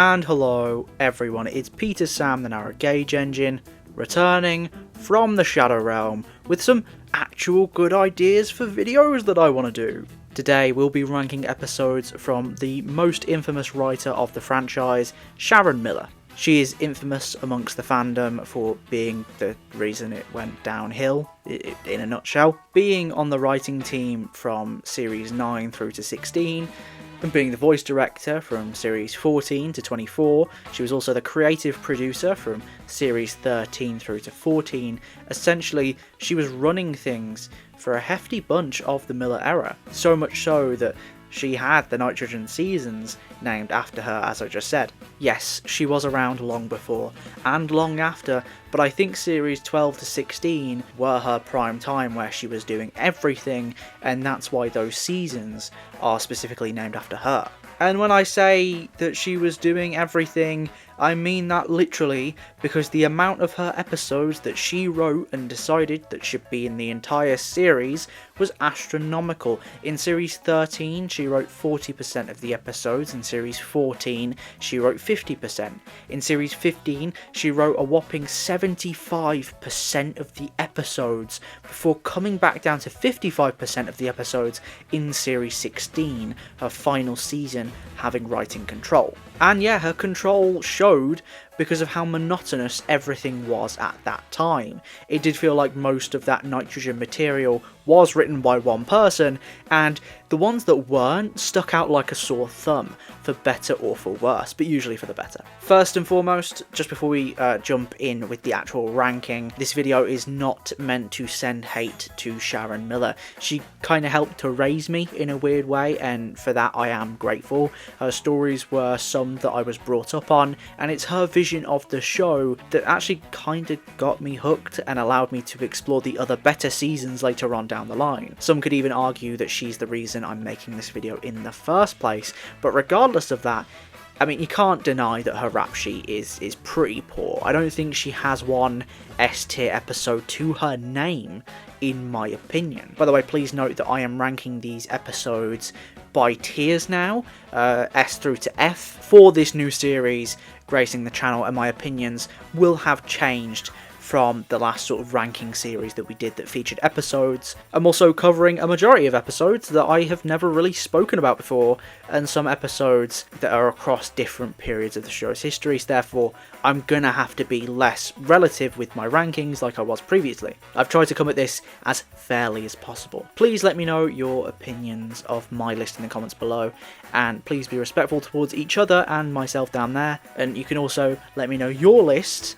And hello everyone, it's Peter Sam the Narrow Gauge Engine, returning from the Shadow Realm with some actual good ideas for videos that I want to do. Today we'll be ranking episodes from the most infamous writer of the franchise, Sharon Miller. She is infamous amongst the fandom for being the reason it went downhill, in a nutshell. Being on the writing team from series 9 through to 16, and being the voice director from series 14 to 24, she was also the creative producer from series 13 through to 14. Essentially, she was running things for a hefty bunch of the Miller era, so much so that she had the Nitrogen seasons named after her, as I just said. Yes, she was around long before and long after, but I think series 12 to 16 were her prime time where she was doing everything, and that's why those seasons are specifically named after her. And when I say that she was doing everything, I mean that literally, because the amount of her episodes that she wrote and decided that should be in the entire series was astronomical. In series 13, she wrote 40% of the episodes. In series 14, she wrote 50%. In series 15, she wrote a whopping 75% of the episodes, before coming back down to 55% of the episodes in series 16, her final season, having writing control. And yeah, her control showed because of how monotonous everything was at that time. It did feel like most of that Nitrogen material was written by one person, and the ones that weren't stuck out like a sore thumb, for better or for worse, but usually for the better. First and foremost, just before we jump in with the actual ranking, this video is not meant to send hate to Sharon Miller. She kind of helped to raise me in a weird way, and for that I am grateful. Her stories were some that I was brought up on, and it's her vision of the show that actually kind of got me hooked and allowed me to explore the other better seasons later on down the line. Some could even argue that she's the reason I'm making this video in the first place, but regardless of that, I mean, you can't deny that her rap sheet is pretty poor. I don't think she has one S-tier episode to her name, in my opinion. By the way, please note that I am ranking these episodes by tiers now, S through to F, for this new series gracing the channel, and my opinions will have changed from the last sort of ranking series that we did that featured episodes. I'm also covering a majority of episodes that I have never really spoken about before, and some episodes that are across different periods of the show's history, so therefore I'm gonna have to be less relative with my rankings like I was previously. I've tried to come at this as fairly as possible. Please let me know your opinions of my list in the comments below, and please be respectful towards each other and myself down there, and you can also let me know your list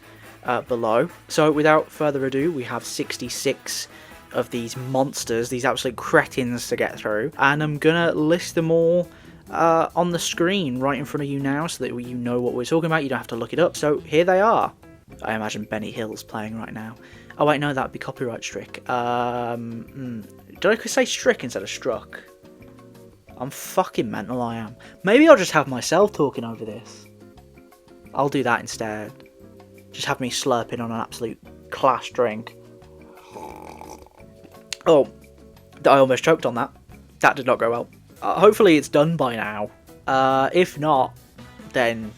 below. So without further ado, we have 66 of these monsters, these absolute cretins to get through, and I'm gonna list them all on the screen right in front of you now, so that you know what we're talking about. You don't have to look it up. So here they are. I imagine Benny Hill's playing right now. Oh wait, no, that'd be copyright strike. Did I say strick instead of struck? I'm fucking mental, I am. Maybe I'll just have myself talking over this. I'll do that instead. Just have me slurping on an absolute class drink. Oh, I almost choked on that. That did not go well. Hopefully it's done by now. If not, then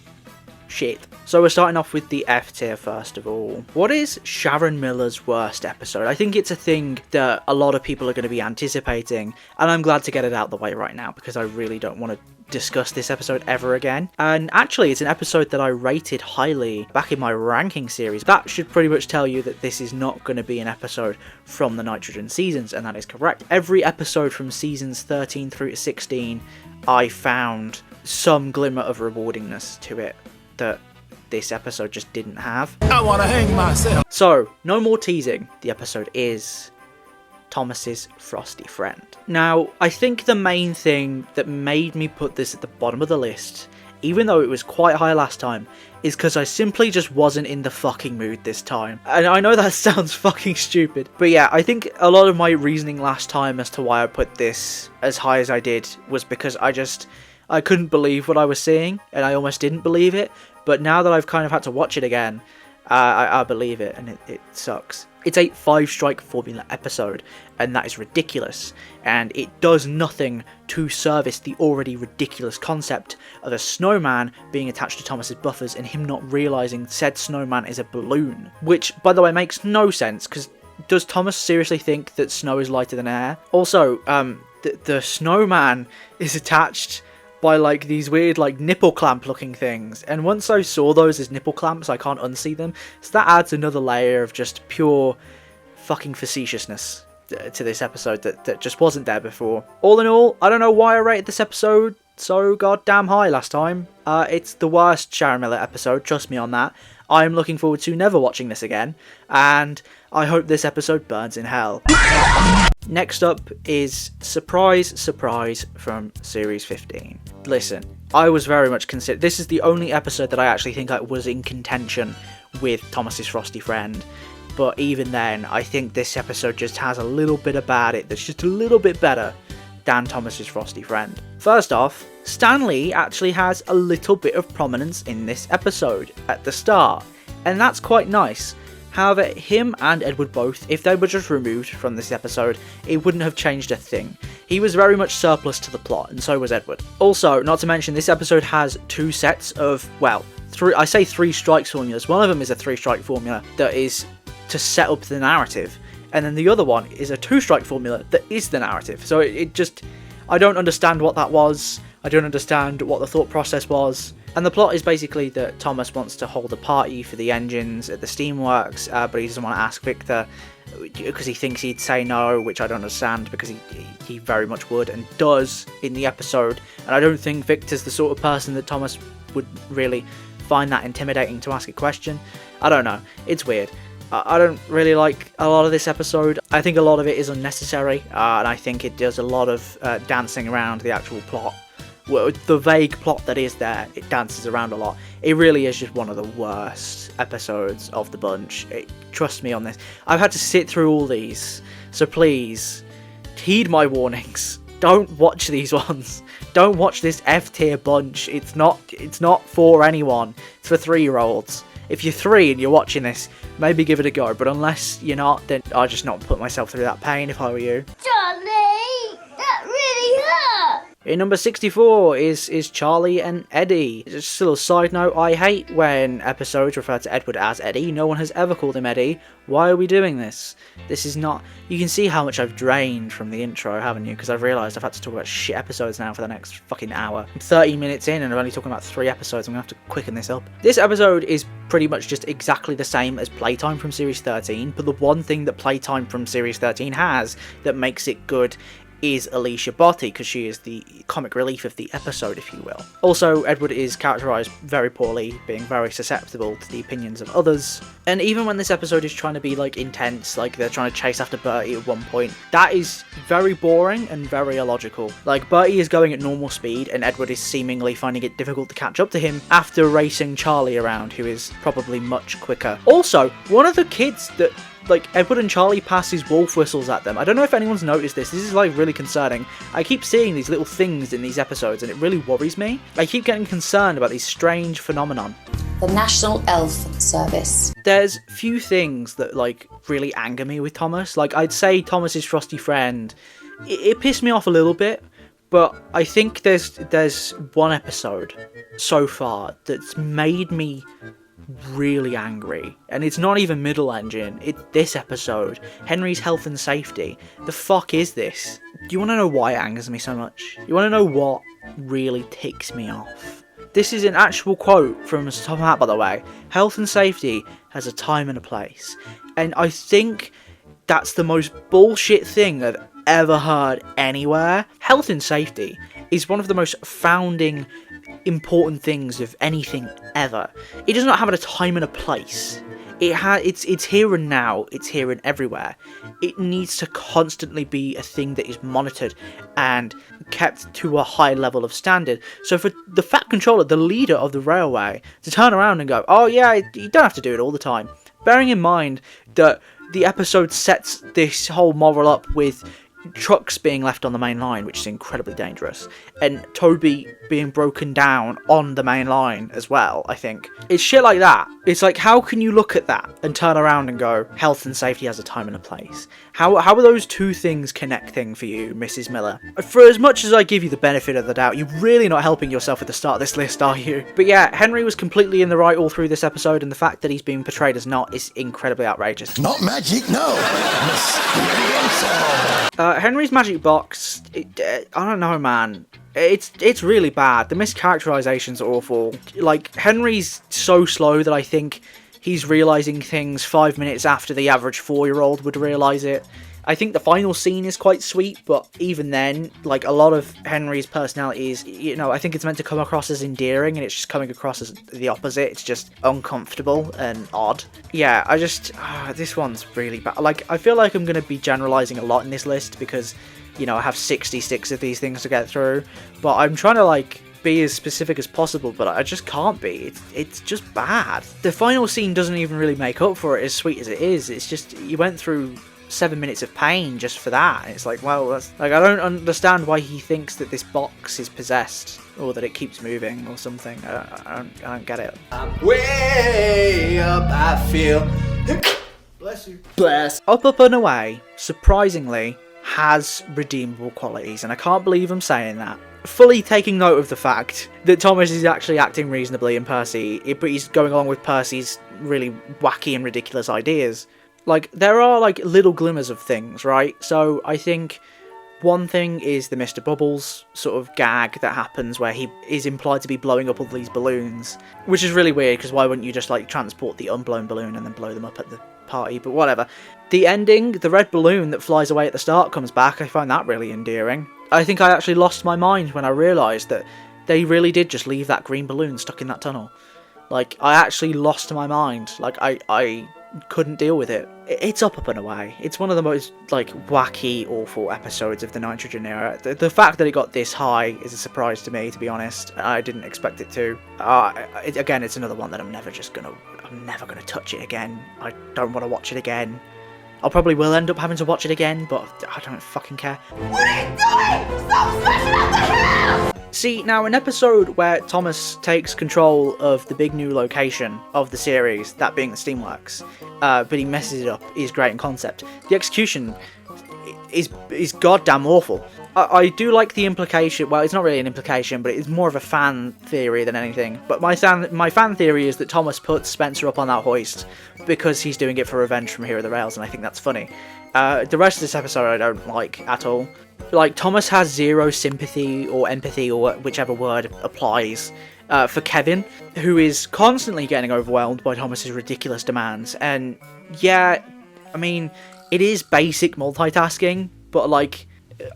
shit. So we're starting off with the F tier first of all. What is Sharon Miller's worst episode? I think it's a thing that a lot of people are going to be anticipating, and I'm glad to get it out the way right now, because I really don't want to discuss this episode ever again. And actually, it's an episode that I rated highly back in my ranking series. That should pretty much tell you that this is not going to be an episode from the Nitrogen seasons, and that is correct. Every episode from seasons 13 through to 16, I found some glimmer of rewardingness to it that this episode just didn't have. I want to hang myself. So, no more teasing. The episode is Thomas's Frosty Friend. Now, I think the main thing that made me put this at the bottom of the list, even though it was quite high last time, is because I simply just wasn't in the fucking mood this time. And I know that sounds fucking stupid, but yeah, I think a lot of my reasoning last time as to why I put this as high as I did was because I couldn't believe what I was seeing, and I almost didn't believe it. But now that I've kind of had to watch it again, I believe it, and it sucks. It's a 5-strike formula episode, and that is ridiculous, and it does nothing to service the already ridiculous concept of a snowman being attached to Thomas's buffers and him not realising said snowman is a balloon. Which, by the way, makes no sense, because does Thomas seriously think that snow is lighter than air? Also, the snowman is attached by like these weird like nipple clamp looking things, and once I saw those as nipple clamps I can't unsee them, so that adds another layer of just pure fucking facetiousness to this episode that just wasn't there before. All in all, I don't know why I rated this episode so goddamn high last time. It's the worst Sharon Miller episode, trust me on that. I'm looking forward to never watching this again, and I hope this episode burns in hell. Next up is Surprise Surprise from Series 15. Listen, I was very much considered. This is the only episode that I actually think I was in contention with Thomas's Frosty Friend, but even then, I think this episode just has a little bit about it that's just a little bit better than Thomas's Frosty Friend. First off, Stanley actually has a little bit of prominence in this episode at the start, and that's quite nice. However, him and Edward both, if they were just removed from this episode, it wouldn't have changed a thing. He was very much surplus to the plot, and so was Edward. Also, not to mention, this episode has 2 sets of, well, I say 3 strikes formulas. One of them is a 3-strike formula that is to set up the narrative, and then the other one is a 2-strike formula that is the narrative. So it just, I don't understand what that was. I don't understand what the thought process was. And the plot is basically that Thomas wants to hold a party for the engines at the steamworks, but he doesn't want to ask Victor because he thinks he'd say no, which I don't understand, because he very much would and does in the episode. And I don't think Victor's the sort of person that Thomas would really find that intimidating to ask a question. I don't know. It's weird. I don't really like a lot of this episode. I think a lot of it is unnecessary, and I think it does a lot of dancing around the actual plot. Well, the vague plot that is there, it dances around a lot. It really is just one of the worst episodes of the bunch. Trust me on this. I've had to sit through all these, so please, heed my warnings. Don't watch these ones. Don't watch this F-tier bunch. It's not for anyone. It's for 3-year-olds. If you're 3 and you're watching this, maybe give it a go. But unless you're not, then I'll just not put myself through that pain if I were you. Charlie, that really hurt. In number 64 is Charlie and Eddie. Just a little side note, I hate when episodes refer to Edward as Eddie. No one has ever called him Eddie. Why are we doing this? This is not... You can see how much I've drained from the intro, haven't you? Because I've realised I've had to talk about shit episodes now for the next fucking hour. I'm 30 minutes in and I'm only talking about 3 episodes. I'm going to have to quicken this up. This episode is pretty much just exactly the same as Playtime from Series 13, but the one thing that Playtime from Series 13 has that makes it good is Alicia Botti, because she is the comic relief of the episode, if you will. Also, Edward is characterised very poorly, being very susceptible to the opinions of others. And even when this episode is trying to be, like, intense, like they're trying to chase after Bertie at one point, that is very boring and very illogical. Like, Bertie is going at normal speed, and Edward is seemingly finding it difficult to catch up to him after racing Charlie around, who is probably much quicker. Also, one of the kids that like, Edward and Charlie pass his wolf whistles at them. I don't know if anyone's noticed this. This is, like, really concerning. I keep seeing these little things in these episodes, and it really worries me. I keep getting concerned about these strange phenomenon. The National Elf Service. There's few things that, like, really anger me with Thomas. Like, I'd say Thomas's Frosty Friend, it pissed me off a little bit, but I think there's one episode so far that's made me really angry, and it's not even Middle Engine, it's this episode, Henry's Health and Safety. The fuck is this? Do you want to know why it angers me so much? You want to know what really ticks me off? This is an actual quote from Tom Hat, by the way. Health and safety has a time and a place, and I think that's the most bullshit thing I've ever heard anywhere. Health and safety is one of the most founding important things of anything ever. It does not have a time and a place. It's here and now. It's here and everywhere. It needs to constantly be a thing that is monitored and kept to a high level of standard. So for the Fat Controller, the leader of the railway, to turn around and go, oh yeah, you don't have to do it all the time. Bearing in mind that the episode sets this whole moral up with trucks being left on the main line, which is incredibly dangerous, and Toby being broken down on the main line as well, I think. It's shit like that. It's like, how can you look at that and turn around and go, health and safety has a time and a place? How are those two things connecting for you, Mrs. Miller? For as much as I give you the benefit of the doubt, you're really not helping yourself at the start of this list, are you? But yeah, Henry was completely in the right all through this episode, and the fact that he's being portrayed as not is incredibly outrageous. Not magic, no. Henry's magic box, I don't know, man. It's really bad. The mischaracterization's awful. Like, Henry's so slow that I think he's realizing things 5 minutes after the average 4-year-old would realize it. I think the final scene is quite sweet, but even then, like, a lot of Henry's personality is, you know, I think it's meant to come across as endearing, and it's just coming across as the opposite. It's just uncomfortable and odd. Yeah, this one's really bad. Like, I feel like I'm going to be generalizing a lot in this list because, you know, I have 66 of these things to get through, but I'm trying to, like, be as specific as possible, but I just can't be. It's just bad. The final scene doesn't even really make up for it, as sweet as it is. It's just, you went through 7 minutes of pain just for that. It's like, well, that's like, I don't understand why he thinks that this box is possessed or that it keeps moving or something. I don't get it. I'm way up, I feel. Bless you. Bless. Up and Away, surprisingly, has redeemable qualities, and I can't believe I'm saying that. Fully taking note of the fact that Thomas is actually acting reasonably in Percy, but he's going along with Percy's really wacky and ridiculous ideas. Like, there are, like, little glimmers of things, right? So, I think one thing is the Mr. Bubbles sort of gag that happens where he is implied to be blowing up all these balloons, which is really weird, because why wouldn't you just, like, transport the unblown balloon and then blow them up at the party? But whatever. The ending, the red balloon that flies away at the start comes back. I find that really endearing. I think I actually lost my mind when I realised that they really did just leave that green balloon stuck in that tunnel. Like, I actually lost my mind. Like, I couldn't deal with it. It's Up and Away. It's one of the most, like, wacky, awful episodes of the Nitrogen era. The fact that it got this high is a surprise to me, to be honest. I didn't expect it to. Again, it's another one that I'm never gonna touch it again. I don't want to watch it again. I probably will end up having to watch it again, but I don't fucking care. What are you doing? Stop smashing up the house! See, now an episode where Thomas takes control of the big new location of the series, that being the Steamworks, but he messes it up, is great in concept. The execution is goddamn awful. I do like the implication, well, it's not really an implication, but it's more of a fan theory than anything. But my fan theory is that Thomas puts Spencer up on that hoist because he's doing it for revenge from Hero the Rails, and I think that's funny. The rest of this episode I don't like at all. Like, Thomas has zero sympathy or empathy, or whichever word applies, for Kevin, who is constantly getting overwhelmed by Thomas's ridiculous demands. And yeah, I mean, it is basic multitasking, but, like,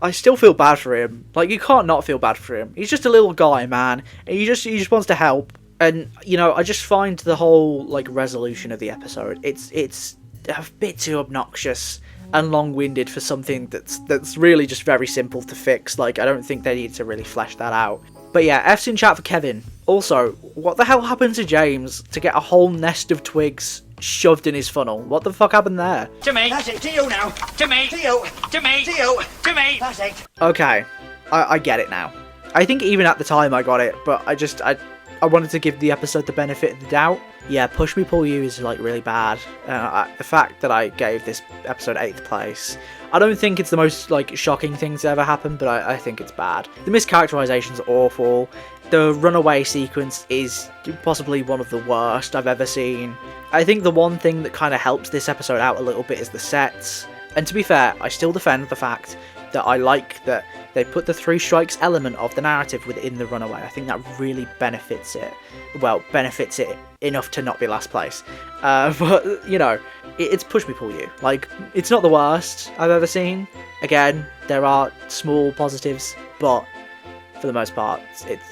I still feel bad for him. Like, you can't not feel bad for him. He's just a little guy, man, and he just wants to help. And, you know, I just find the whole, like, resolution of the episode, it's a bit too obnoxious and long-winded for something that's really just very simple to fix. Like, I don't think they need to really flesh that out. But yeah, F's in chat for Kevin. Also, what the hell happened to James to get a whole nest of twigs shoved in his funnel? What the fuck happened there? To me. That's it. To you now. To me. To you. To me. To you. To me. That's it. Okay, I get it now. I think even at the time I got it, but I wanted to give the episode the benefit of the doubt. Yeah, Push Me Pull You is, like, really bad. The fact that I gave this episode 8th place, I don't think it's the most, like, shocking thing to ever happen, but I think it's bad. The mischaracterization's awful. The runaway sequence is possibly one of the worst I've ever seen. I think the one thing that kind of helps this episode out a little bit is the sets. And to be fair, I still defend the fact that I like that they put the 3 strikes element of the narrative within the runaway. I think that really benefits it. Well, benefits it enough to not be last place. But, you know, it's Push Me Pull You. Like, it's not the worst I've ever seen. Again, there are small positives, but for the most part, it's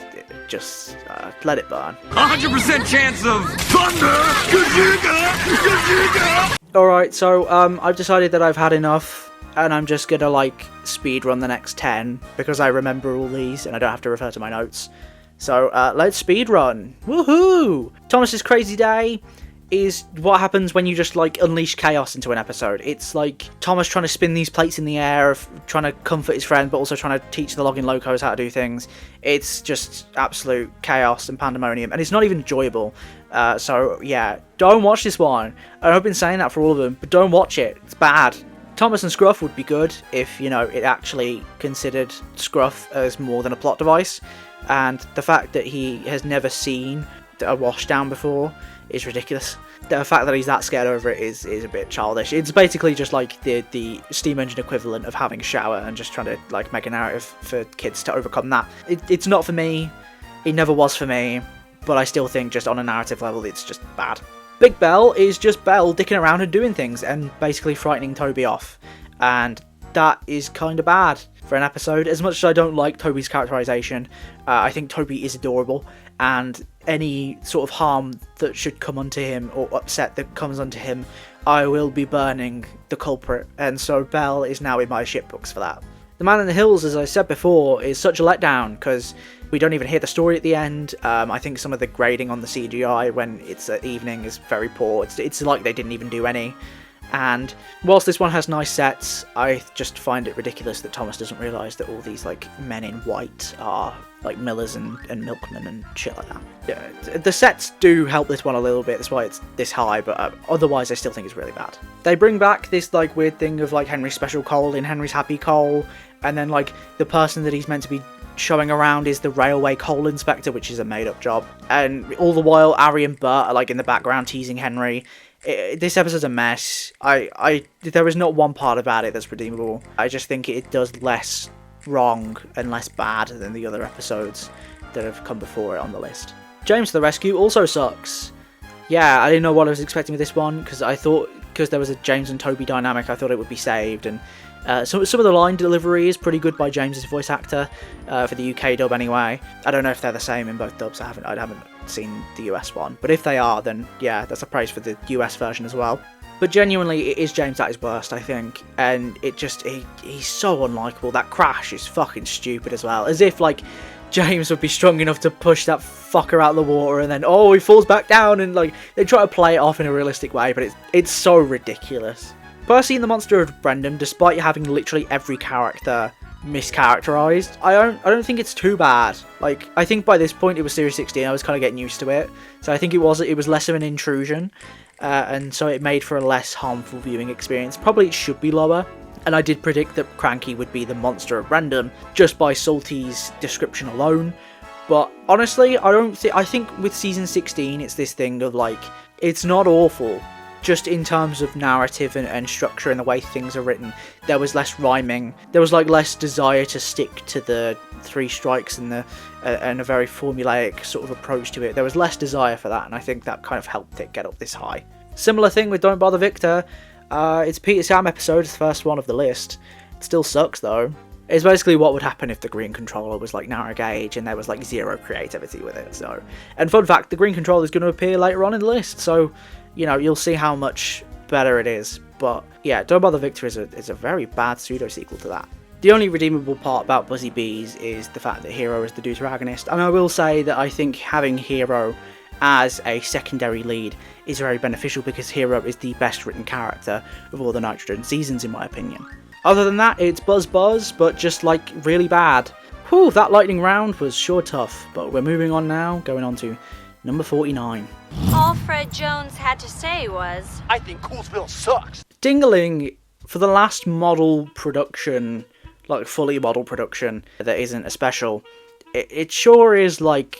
just let it burn. 100% chance of thunder! Alright, so I've decided that I've had enough, and I'm just gonna, like, speed run the next 10 because I remember all these and I don't have to refer to my notes. So let's speed run. Woohoo! Thomas's Crazy Day is what happens when you just like unleash chaos into an episode. It's like Thomas trying to spin these plates in the air, trying to comfort his friend, but also trying to teach the login locos how to do things. It's just absolute chaos and pandemonium, and it's not even enjoyable. So yeah, don't watch this one. I've been saying that for all of them, but don't watch it. It's bad. Thomas and Scruff would be good if, you know, it actually considered Scruff as more than a plot device, and the fact that he has never seen a washdown before is ridiculous. The fact that he's that scared over it is a bit childish. It's basically just like the steam engine equivalent of having a shower and just trying to like make a narrative for kids to overcome that. It's not for me. It never was for me, but I still think just on a narrative level it's just bad. Big Bell is just Bell dicking around and doing things and basically frightening Toby off, and that is kind of bad for an episode. As much as I don't like Toby's characterization, I think Toby is adorable, and any sort of harm that should come onto him or upset that comes onto him, I will be burning the culprit, and so Bell is now in my shit books for that. The Man in the Hills, as I said before, is such a letdown because we don't even hear the story at the end. I think some of the grading on the CGI when it's at evening is very poor. It's like they didn't even do any. And whilst this one has nice sets, I just find it ridiculous that Thomas doesn't realise that all these like men in white are like millers and milkmen and shit like that. Yeah, the sets do help this one a little bit, that's why it's this high, but otherwise I still think it's really bad. They bring back this like weird thing of like Henry's special coal in Henry's happy coal, and then like the person that he's meant to be showing around is the railway coal inspector, which is a made up job, and all the while Ari and Bert are like in the background teasing Henry. This episode's a mess. There is not one part about it that's redeemable. I just think it does less wrong and less bad than the other episodes that have come before it on the list. James to the Rescue also sucks. Yeah, I didn't know what I was expecting with this one, because I thought, because there was a James and Toby dynamic, I thought it would be saved, and some of the line delivery is pretty good by James's voice actor, for the UK dub anyway. I don't know if they're the same in both dubs, I haven't seen the US one, but if they are, then yeah, that's a praise for the US version as well. But genuinely, it is James at his worst, I think, and he's so unlikable. That crash is fucking stupid as well, as if like James would be strong enough to push that fucker out of the water and then he falls back down, and like they try to play it off in a realistic way, but it's so ridiculous. Percy and the Monster of Brendan, despite having literally every character mischaracterized, I don't think it's too bad. Like, I think by this point it was Series 16, I was kind of getting used to it, so I think it was less of an intrusion, and so it made for a less harmful viewing experience. Probably it should be lower, and I did predict that Cranky would be the Monster of Brendan just by Salty's description alone, but honestly, I think with Season 16 it's this thing of like, it's not awful. Just in terms of narrative and structure and the way things are written, there was less rhyming. There was like less desire to stick to the three strikes and a very formulaic sort of approach to it. There was less desire for that, and I think that kind of helped it get up this high. Similar thing with Don't Bother Victor. It's a Peter Sam episode, it's the first one of the list. It still sucks though. It's basically what would happen if the Green Controller was like narrow gauge and there was like zero creativity with it. So, and fun fact, the Green Controller is going to appear later on in the list, so you know, you'll see how much better it is. But yeah, Don't Bother Victor is a very bad pseudo-sequel to that. The only redeemable part about Buzzy Bees is the fact that Hero is the deuteragonist. And I will say that I think having Hero as a secondary lead is very beneficial, because Hero is the best written character of all the Nitrogen seasons in my opinion. Other than that, it's Buzz, but just like really bad. Whew, that lightning round was sure tough, but we're moving on now, going on to number 49. All Fred Jones had to say was, I think Coolsville sucks. Dingaling, for the last model production, like fully model production, that isn't a special, it sure is like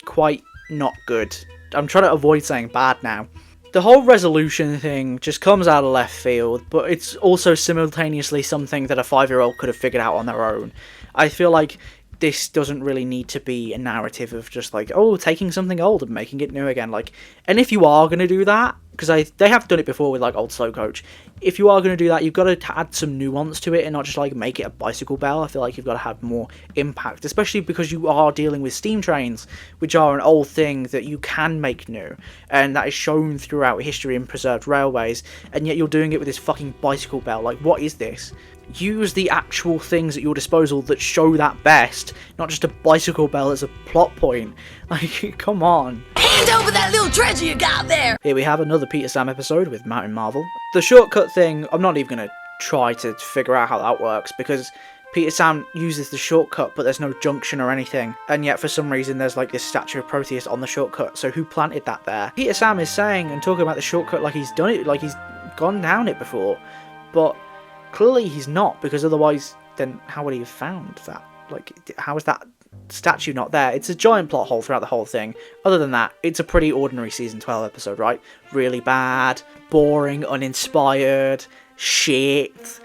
quite not good. I'm trying to avoid saying bad now. The whole resolution thing just comes out of left field, but it's also simultaneously something that a 5-year-old could have figured out on their own. I feel like this doesn't really need to be a narrative of just like, taking something old and making it new again. Like, and if you are going to do that, because they have done it before with like Old Slow Coach, if you are going to do that, you've got to add some nuance to it and not just like make it a bicycle bell. I feel like you've got to have more impact, especially because you are dealing with steam trains, which are an old thing that you can make new, and that is shown throughout history in preserved railways, and yet you're doing it with this fucking bicycle bell. Like, what is this? Use the actual things at your disposal that show that best, not just a bicycle bell as a plot point. Like, come on. Bend over that little treasure you got there! Here we have another Peter Sam episode with Mountain Marvel. The shortcut thing, I'm not even going to try to figure out how that works, because Peter Sam uses the shortcut, but there's no junction or anything, and yet for some reason there's like this statue of Proteus on the shortcut, so who planted that there? Peter Sam is saying and talking about the shortcut like he's done it, like he's gone down it before, but clearly he's not, because otherwise then how would he have found that? Like, how is that statue not there? It's a giant plot hole throughout the whole thing. Other than that, it's a pretty ordinary season 12 episode, right? Really bad, boring, uninspired, shit,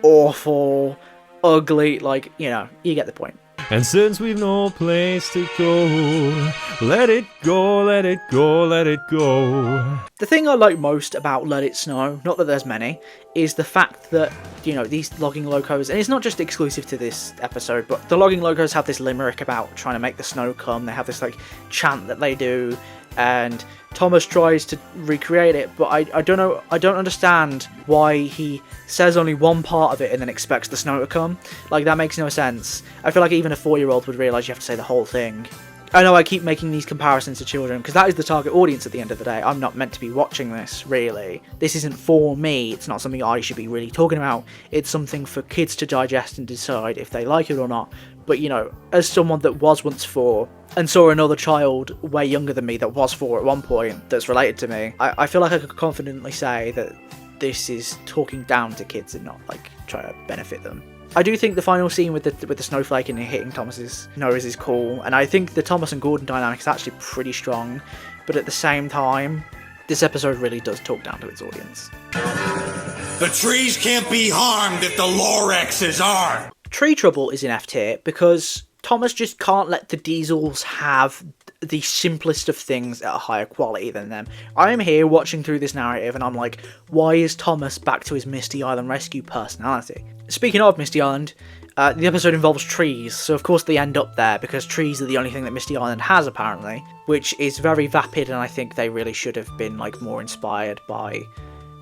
awful, ugly, like, you know, you get the point. And since we've no place to go, let it go, let it go, let it go. The thing I like most about Let It Snow, not that there's many, is the fact that, you know, these logging locos, and it's not just exclusive to this episode, but the logging locos have this limerick about trying to make the snow come. They have this, like, chant that they do, and Thomas tries to recreate it, but I don't know, I don't understand why he says only one part of it and then expects the snow to come. Like, that makes no sense. I feel like even a 4-year-old would realise you have to say the whole thing. I know I keep making these comparisons to children, because that is the target audience at the end of the day. I'm not meant to be watching this, really. This isn't for me, it's not something I should be really talking about. It's something for kids to digest and decide if they like it or not. But, you know, as someone that was once 4, and saw another child way younger than me that was 4 at one point, that's related to me, I feel like I could confidently say that this is talking down to kids and not, like, trying to benefit them. I do think the final scene with the snowflake and it hitting Thomas's nose is cool, and I think the Thomas and Gordon dynamic is actually pretty strong, but at the same time, this episode really does talk down to its audience. The trees can't be harmed if the Lorexes are! Tree Trouble is in F tier because Thomas just can't let the Diesels have the simplest of things at a higher quality than them. I'm here watching through this narrative and I'm like, why is Thomas back to his Misty Island Rescue personality? Speaking of Misty Island, the episode involves trees, so of course they end up there because trees are the only thing that Misty Island has apparently, which is very vapid, and I think they really should have been like more inspired by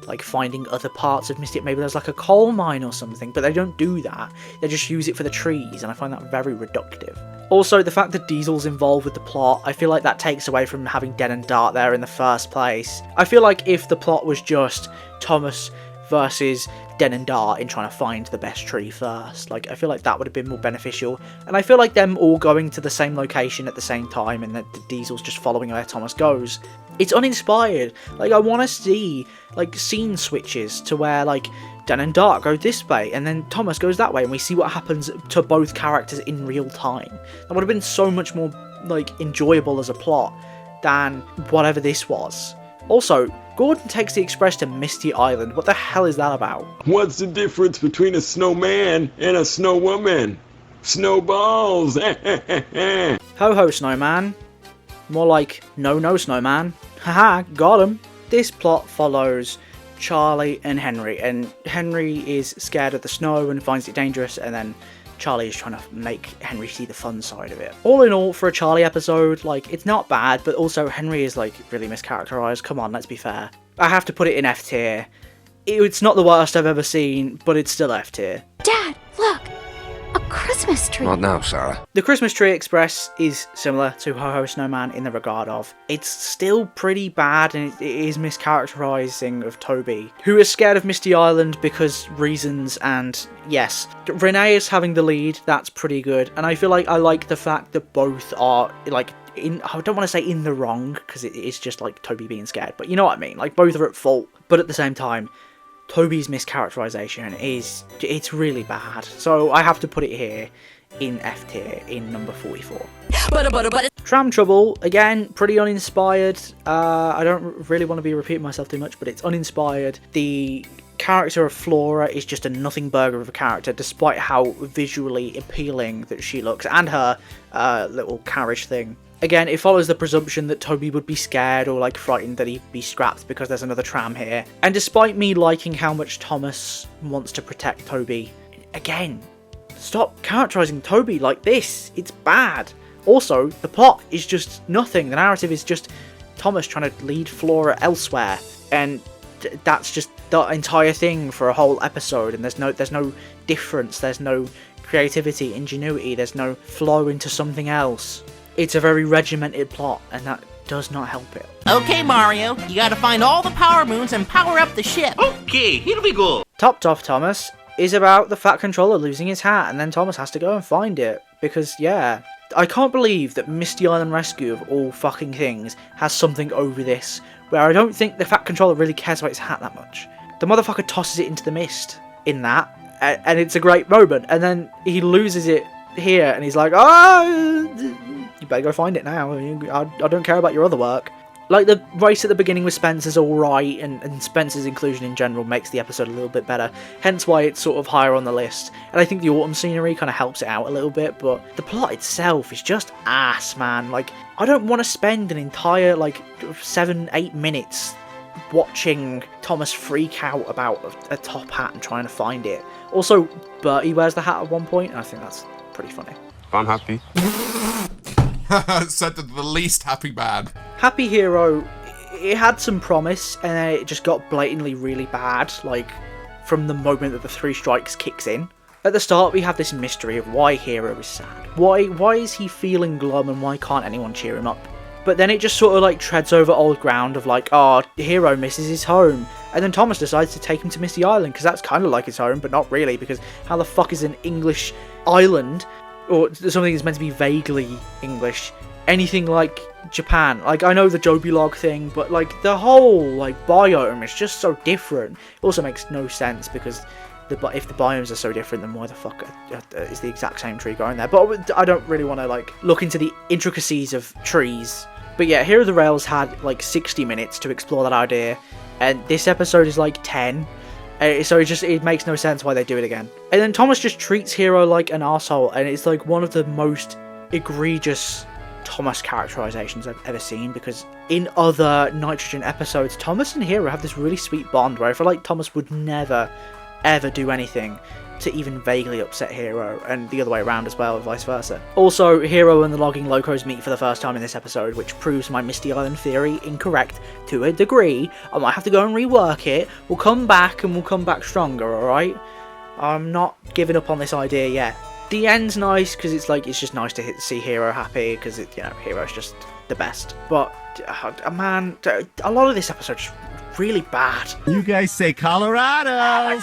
like finding other parts of Misty. Maybe there's like a coal mine or something, but they don't do that. They just use it for the trees, and I find that very reductive. Also, the fact that Diesel's involved with the plot, I feel like that takes away from having Den and Dart there in the first place. I feel like if the plot was just Thomas versus Den and Dart in trying to find the best tree first, like, I feel like that would have been more beneficial, and I feel like them all going to the same location at the same time and that the Diesel's just following where Thomas goes, it's uninspired. Like, I want to see like scene switches to where like Den and Dart go this way and then Thomas goes that way, and we see what happens to both characters in real time. That would have been so much more like enjoyable as a plot than whatever this was. Also, Gordon takes the express to Misty Island. What the hell is that about? What's the difference between a snowman and a snowwoman? Snowballs! Ho ho, snowman. More like no snowman. Haha, got him. This plot follows Charlie and Henry is scared of the snow and finds it dangerous, and then Charlie is trying to make Henry see the fun side of it. All in all, for a Charlie episode, like, it's not bad, but also Henry is like really mischaracterized. Come on, let's be fair. I have to put it in F tier. It's not the worst I've ever seen, but it's still F tier. Dad, look! A Christmas tree! What now, Sarah? The Christmas Tree Express is similar to Ho Ho Snowman in the regard of it's still pretty bad, and it is mischaracterizing of Toby, who is scared of Misty Island because reasons, and yes, Renee is having the lead. That's pretty good, and I feel like I like the fact that both are like I don't want to say in the wrong because it is just like Toby being scared, but you know what I mean. Like, both are at fault, but at the same time, Toby's mischaracterization it's really bad, so I have to put it here in F tier in number 44. Tram Trouble, again, pretty uninspired. I don't really want to be repeating myself too much, but it's uninspired. The character of Flora is just a nothing burger of a character, despite how visually appealing that she looks, and her little carriage thing. Again, it follows the presumption that Toby would be scared or like frightened that he'd be scrapped because there's another tram here. And despite me liking how much Thomas wants to protect Toby, again, stop characterizing Toby like this. It's bad. Also, the plot is just nothing. The narrative is just Thomas trying to lead Flora elsewhere, and that's just the entire thing for a whole episode. And there's no difference. There's no creativity, ingenuity. There's no flow into something else. It's a very regimented plot, and that does not help it. Okay, Mario, you gotta find all the power moons and power up the ship. Okay, here we go. Topped off Thomas is about the Fat Controller losing his hat, and then Thomas has to go and find it, because, yeah. I can't believe that Misty Island Rescue, of all fucking things, has something over this, where I don't think the Fat Controller really cares about his hat that much. The motherfucker tosses it into the mist in that, and it's a great moment, and then he loses it here, and he's like, you better go find it now, I don't care about your other work. Like, the race at the beginning with Spencer's alright, and Spencer's inclusion in general makes the episode a little bit better, hence why it's sort of higher on the list. And I think the autumn scenery kind of helps it out a little bit, but the plot itself is just ass, man. Like, I don't want to spend an entire, 7-8 minutes watching Thomas freak out about a top hat and trying to find it. Also, Bertie wears the hat at one point, and I think that's pretty funny. I'm happy. Said the least happy man. Happy Hero, it had some promise, and then it just got blatantly really bad, like, from the moment that the 3 strikes kicks in. At the start, we have this mystery of why Hero is sad. Why is he feeling glum, and why can't anyone cheer him up? But then it just sort of, treads over old ground of, Hero misses his home. And then Thomas decides to take him to Misty Island, because that's kind of like his home, but not really, because how the fuck is an English island, or something that's meant to be vaguely English, anything like Japan? I know the Joby Log thing, but, the whole, biome is just so different. It also makes no sense, because if the biomes are so different, then why the fuck is the exact same tree growing there? But I don't really want to, look into the intricacies of trees. But yeah, Here Are the Rails had, 60 minutes to explore that idea, and this episode is, 10. So it makes no sense why they do it again. And then Thomas just treats Hero like an arsehole, and it's one of the most egregious Thomas characterizations I've ever seen, because in other Nitrogen episodes, Thomas and Hero have this really sweet bond where I feel like Thomas would never, ever do anything to even vaguely upset Hero, and the other way around as well, vice versa. Also, Hero and the Logging Locos meet for the first time in this episode, which proves my Misty Island theory incorrect to a degree. I might have to go and rework it. We'll come back, and we'll come back stronger, alright? I'm not giving up on this idea yet. The end's nice, because it's just nice to see Hero happy, because, Hero's just the best. But, man, a lot of this episode is really bad. You guys say Colorado!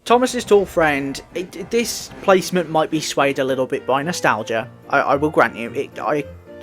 Thomas's tall friend, this placement might be swayed a little bit by nostalgia. I will grant you.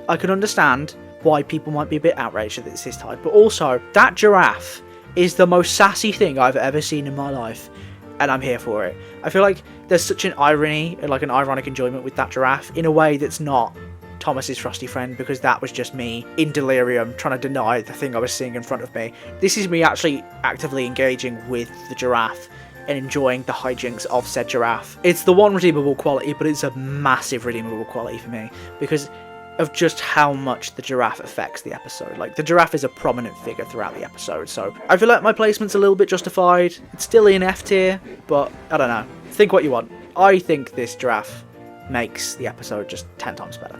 I can understand why people might be a bit outraged that it's this type, but also, that giraffe is the most sassy thing I've ever seen in my life, and I'm here for it. I feel like there's such an irony, an ironic enjoyment with that giraffe, in a way that's not Thomas's frosty friend, because that was just me in delirium trying to deny the thing I was seeing in front of me. This is me actually actively engaging with the giraffe and enjoying the hijinks of said giraffe. It's the one redeemable quality, but it's a massive redeemable quality for me, because of just how much the giraffe affects the episode. The giraffe is a prominent figure throughout the episode, so I feel like my placement's a little bit justified. It's still in F tier, but I don't know. Think what you want. I think this giraffe makes the episode just 10 times better.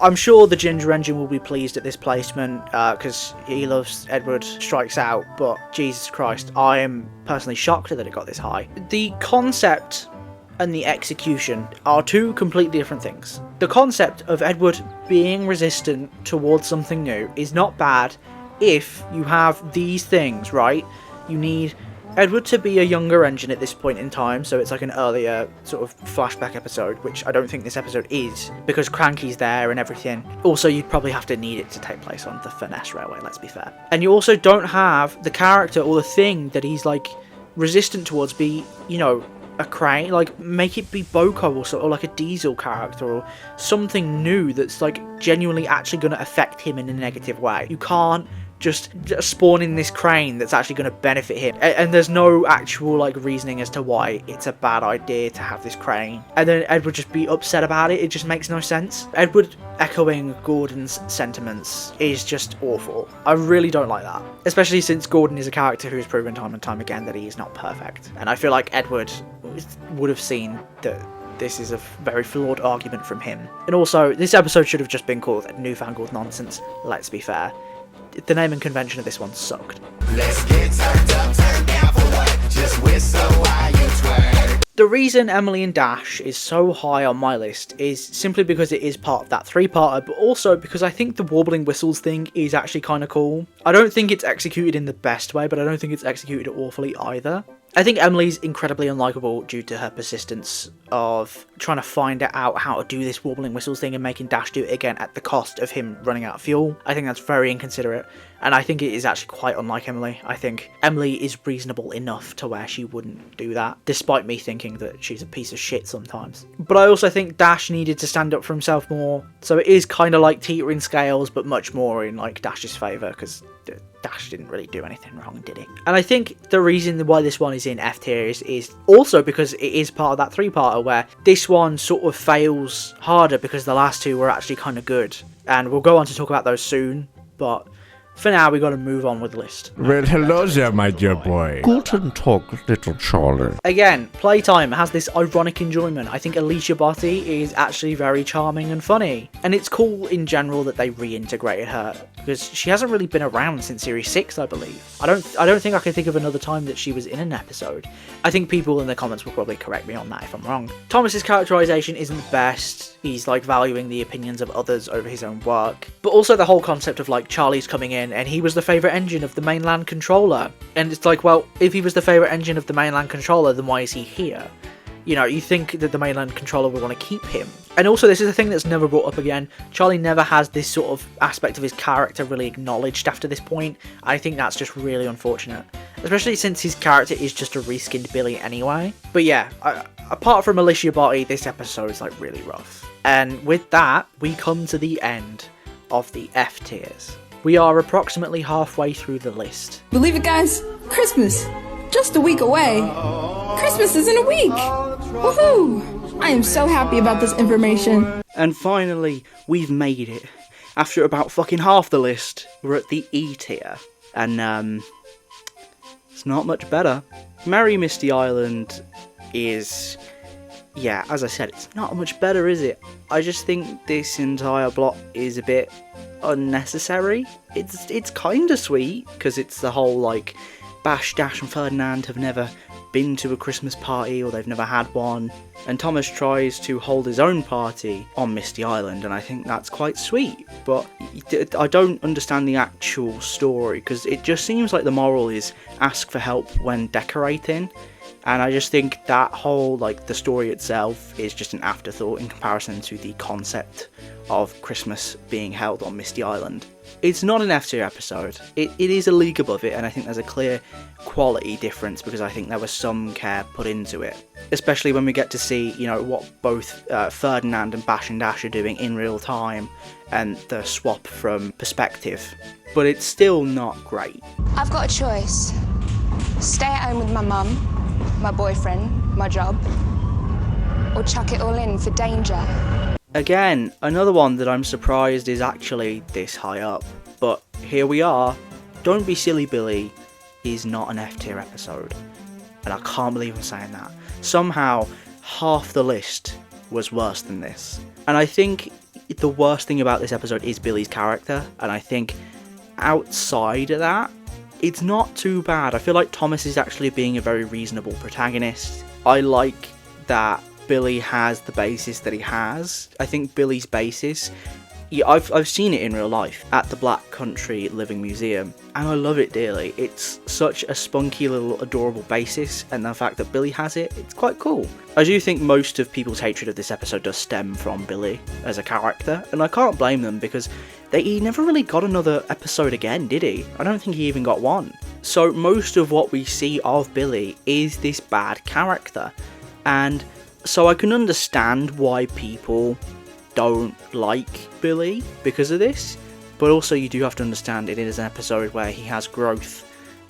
I'm sure the Ginger Engine will be pleased at this placement, because he loves Edward Strikes Out, but Jesus Christ, I am personally shocked that it got this high. The concept and the execution are two completely different things. The concept of Edward being resistant towards something new is not bad if you have these things, right? You need Edward to be a younger Engine at this point in time, so it's an earlier sort of flashback episode, which I don't think this episode is, because Cranky's there and everything. Also, you'd probably have to need it to take place on the Furness Railway, let's be fair. And you also don't have the character or the thing that he's, resistant towards be, a crane. Make it be Boko or sort of a Diesel character, or something new that's, genuinely actually going to affect him in a negative way. You can't just spawn in this crane that's actually going to benefit him, and there's no actual reasoning as to why it's a bad idea to have this crane, and then Edward just be upset about it. It just makes no sense. Edward echoing Gordon's sentiments is just awful. I really don't like that, especially since Gordon is a character who has proven time and time again that he is not perfect, and I feel like Edward would have seen that this is a very flawed argument from him. And also, this episode should have just been called Newfangled Nonsense, let's be fair. The naming convention of this one sucked. Let's get turned up, turned down for what? Just whistle while you twerk. The reason Emily and Dash is so high on my list is simply because it is part of that three-parter, but also because I think the warbling whistles thing is actually kind of cool. I don't think it's executed in the best way, but I don't think it's executed awfully either. I think Emily's incredibly unlikable due to her persistence of trying to find out how to do this warbling whistles thing and making Dash do it again at the cost of him running out of fuel. I think that's very inconsiderate, and I think it is actually quite unlike Emily. I think Emily is reasonable enough to where she wouldn't do that, despite me thinking that she's a piece of shit sometimes. But I also think Dash needed to stand up for himself more, so it is kind of like teetering scales, but much more in like Dash's favour, because Dash didn't really do anything wrong, did he? And I think the reason why this one is in F tier is also because it is part of that three-parter where this one sort of fails harder because the last two were actually kind of good. And we'll go on to talk about those soon, but for now we got to move on with the list. Well, hello there, my dear boy. Guten Tag, little Charlie. Again, playtime has this ironic enjoyment. I think Alicia Botti is actually very charming and funny. And it's cool in general that they reintegrated her, because she hasn't really been around since Series 6, I believe. I don't think I can think of another time that she was in an episode. I think people in the comments will probably correct me on that if I'm wrong. Thomas's characterization isn't the best. He's like valuing the opinions of others over his own work. But also the whole concept of like Charlie's coming in and he was the favourite engine of the mainland controller. And it's like, well, if he was the favourite engine of the mainland controller, then why is he here? You know, you think that the mainland controller would want to keep him. And also, this is a thing that's never brought up again. Charlie never has this sort of aspect of his character really acknowledged after this point. I think that's just really unfortunate. Especially since his character is just a reskinned Billy anyway. But yeah, apart from Alicia Botti, this episode is like really rough. And with that, we come to the end of the F tiers. We are approximately halfway through the list. Believe it, guys, Christmas, just a week away. Christmas is in a week. Woohoo! I am so happy about this information. And finally, we've made it. After about fucking half the list, we're at the E tier. And, it's not much better. Merry Misty Island is... yeah, as I said, it's not much better, is it? I just think this entire plot is a bit unnecessary. It's kind of sweet, because it's the whole, like, Bash, Dash and Ferdinand have never been to a Christmas party, or they've never had one, and Thomas tries to hold his own party on Misty Island, and I think that's quite sweet, but I don't understand the actual story, because it just seems like the moral is ask for help when decorating, and I just think that whole, like, the story itself is just an afterthought in comparison to the concept of Christmas being held on Misty Island. It's not an F tier episode. It is a league above it, and I think there's a clear quality difference because I think there was some care put into it. Especially when we get to see, you know, what both Ferdinand and Bash and Dash are doing in real time, and the swap from perspective. But it's still not great. I've got a choice. Stay at home with my mum, my boyfriend, my job, or chuck it all in for danger. Again, another one that I'm surprised is actually this high up, but here we are. Don't Be Silly Billy is not an F tier episode, and I can't believe I'm saying that. Somehow, half the list was worse than this, and I think the worst thing about this episode is Billy's character, and I think outside of that, it's not too bad. I feel like Thomas is actually being a very reasonable protagonist. I like that Billy has the basis that he has. I think Billy's basis, yeah, I've seen it in real life at the Black Country Living Museum, and I love it dearly. It's such a spunky little adorable basis, and the fact that Billy has it, it's quite cool. I do think most of people's hatred of this episode does stem from Billy as a character, and I can't blame them because he never really got another episode again, did he? I don't think he even got one. So most of what we see of Billy is this bad character, and so I can understand why people don't like Billy because of this, but also you do have to understand it is an episode where he has growth,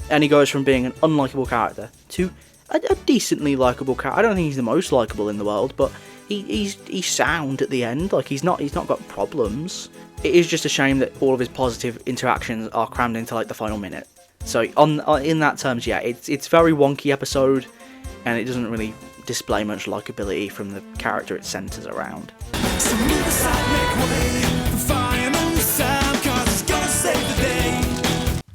and he goes from being an unlikable character to a decently likable character. I don't think he's the most likable in the world, but he's sound at the end. Like he's not got problems. It is just a shame that all of his positive interactions are crammed into like the final minute. So in that terms, yeah, it's very wonky episode, and it doesn't really display much likability from the character it centres around.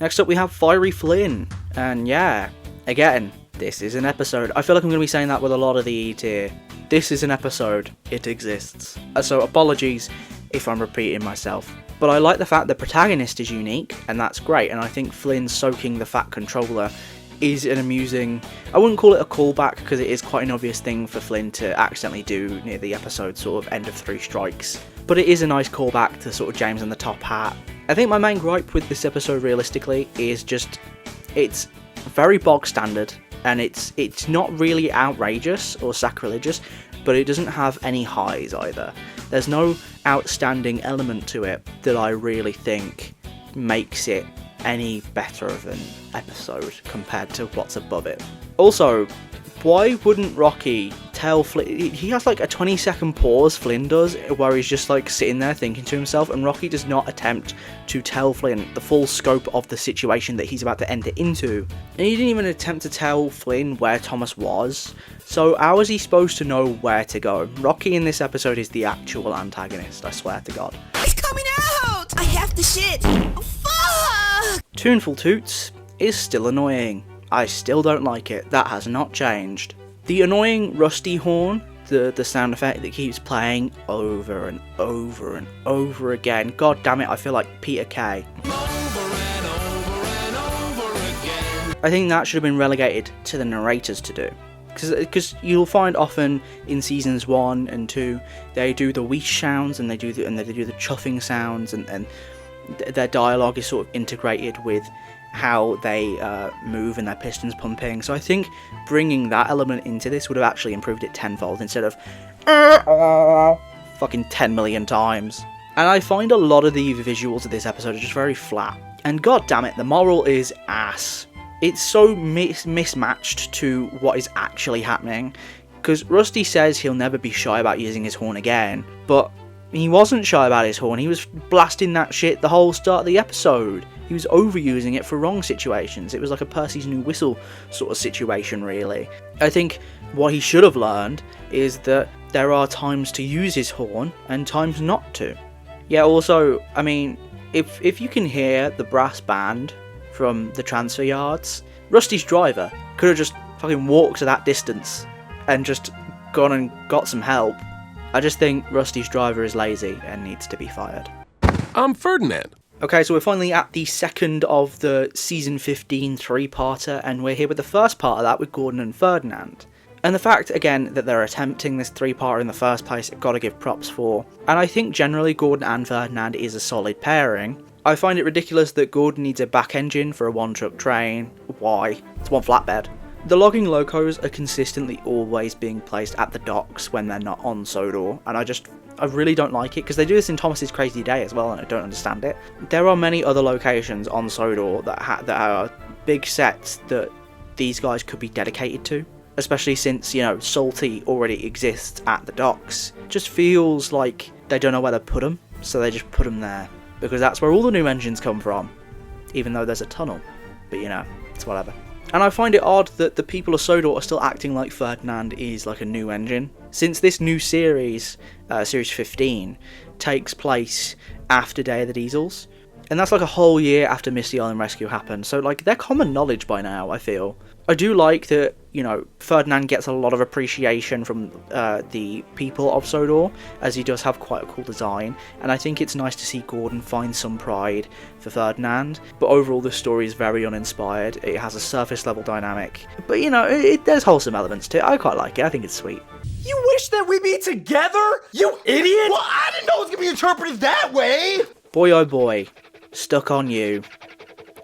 Next up we have Fiery Flynn, and yeah, again, This is an episode. I feel like I'm going to be saying that with a lot of the E tier. This is an episode. It exists. So apologies if I'm repeating myself. But I like the fact the protagonist is unique, and that's great, and I think Flynn soaking the Fat Controller is an amusing... I wouldn't call it a callback, because it is quite an obvious thing for Flynn to accidentally do near the episode sort of end of Three Strikes. But it is a nice callback to sort of James and the Top Hat. I think my main gripe with this episode realistically is just... it's very bog standard, and it's not really outrageous or sacrilegious, but it doesn't have any highs either. There's no outstanding element to it that I really think makes it any better of an episode compared to what's above it. Also, why wouldn't Rocky tell Flynn... He has like a 20-second pause, Flynn does, where he's just like sitting there thinking to himself, and Rocky does not attempt to tell Flynn the full scope of the situation that he's about to enter into. And he didn't even attempt to tell Flynn where Thomas was. So how is he supposed to know where to go? Rocky in this episode is the actual antagonist, I swear to God. It's coming out! I have to shit! Oh, fuck! Tuneful Toots is still annoying. I still don't like it. That has not changed. The annoying rusty horn, the sound effect that keeps playing over and over and over again. God damn it, I feel like Peter Kay. I think that should have been relegated to the narrators to do. Because you'll find often in seasons 1 and 2, they do the wheesh sounds and they do the chuffing sounds, and their dialogue is sort of integrated with how they move and their pistons pumping. So I think bringing that element into this would have actually improved it tenfold instead of fucking 10 million times. And I find a lot of the visuals of this episode are just very flat. And god damn it, the moral is ass. It's so mismatched to what is actually happening. Because Rusty says he'll never be shy about using his horn again, but he wasn't shy about his horn. He was blasting that shit the whole start of the episode. He was overusing it for wrong situations. It was like a Percy's new whistle sort of situation, really. I think what he should have learned is that there are times to use his horn and times not to. Yeah, also, I mean, if you can hear the brass band from the transfer yards, Rusty's driver could have just fucking walked to that distance and just gone and got some help. I just think Rusty's driver is lazy and needs to be fired. I'm Ferdinand. Okay, so we're finally at the second of the season 15 three-parter, and we're here with the first part of that with Gordon and Ferdinand. And the fact, again, that they're attempting this three-parter in the first place, I've got to give props for. And I think generally Gordon and Ferdinand is a solid pairing. I find it ridiculous that Gordon needs a back engine for a one-truck train. Why? It's one flatbed. The logging locos are consistently always being placed at the docks when they're not on Sodor, and I really don't like it, because they do this in Thomas's Crazy Day as well, and I don't understand it. There are many other locations on Sodor that are big sets that these guys could be dedicated to, especially since, you know, Salty already exists at the docks. It just feels like they don't know where to put them, so they just put them there, because that's where all the new engines come from, even though there's a tunnel, but you know, it's whatever. And I find it odd that the people of Sodor are still acting like Ferdinand is like a new engine, since this new series, series 15, takes place after Day of the Diesels, and that's like a whole year after Misty Island Rescue happened, so like they're common knowledge by now, I feel. I do like that, you know, Ferdinand gets a lot of appreciation from the people of Sodor, as he does have quite a cool design, and I think it's nice to see Gordon find some pride for Ferdinand, but overall the story is very uninspired. It has a surface level dynamic, but you know, there's wholesome elements to it. I quite like it, I think it's sweet. You wish that we be together? You idiot! Well, I didn't know it was gonna be interpreted that way! Boy oh boy, stuck on you.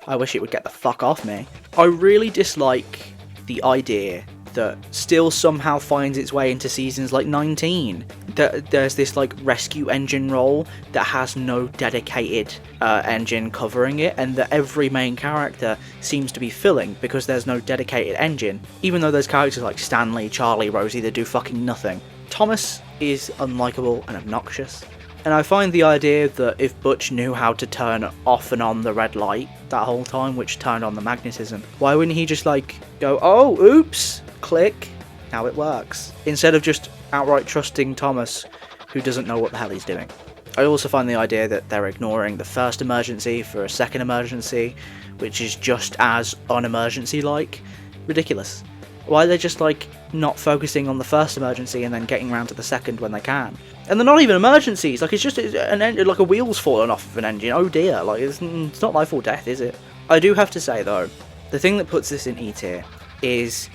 I wish it would get the fuck off me. I really dislike the idea that still somehow finds its way into seasons like 19. That there's this like rescue engine role that has no dedicated engine covering it, and that every main character seems to be filling because there's no dedicated engine, even though there's characters like Stanley, Charlie, Rosie that do fucking nothing. Thomas is unlikable and obnoxious. And I find the idea that if Butch knew how to turn off and on the red light that whole time, which turned on the magnetism, why wouldn't he just like go, oh, oops, click, now it works, instead of just outright trusting Thomas, who doesn't know what the hell he's doing. I also find the idea that they're ignoring the first emergency for a second emergency, which is just as un-emergency-like, ridiculous. Why are they just like not focusing on the first emergency and then getting around to the second when they can? And they're not even emergencies. Like, it's just like a wheel's fallen off of an engine. Oh dear, like it's not life or death, is it? I do have to say though, the thing that puts this in E tier is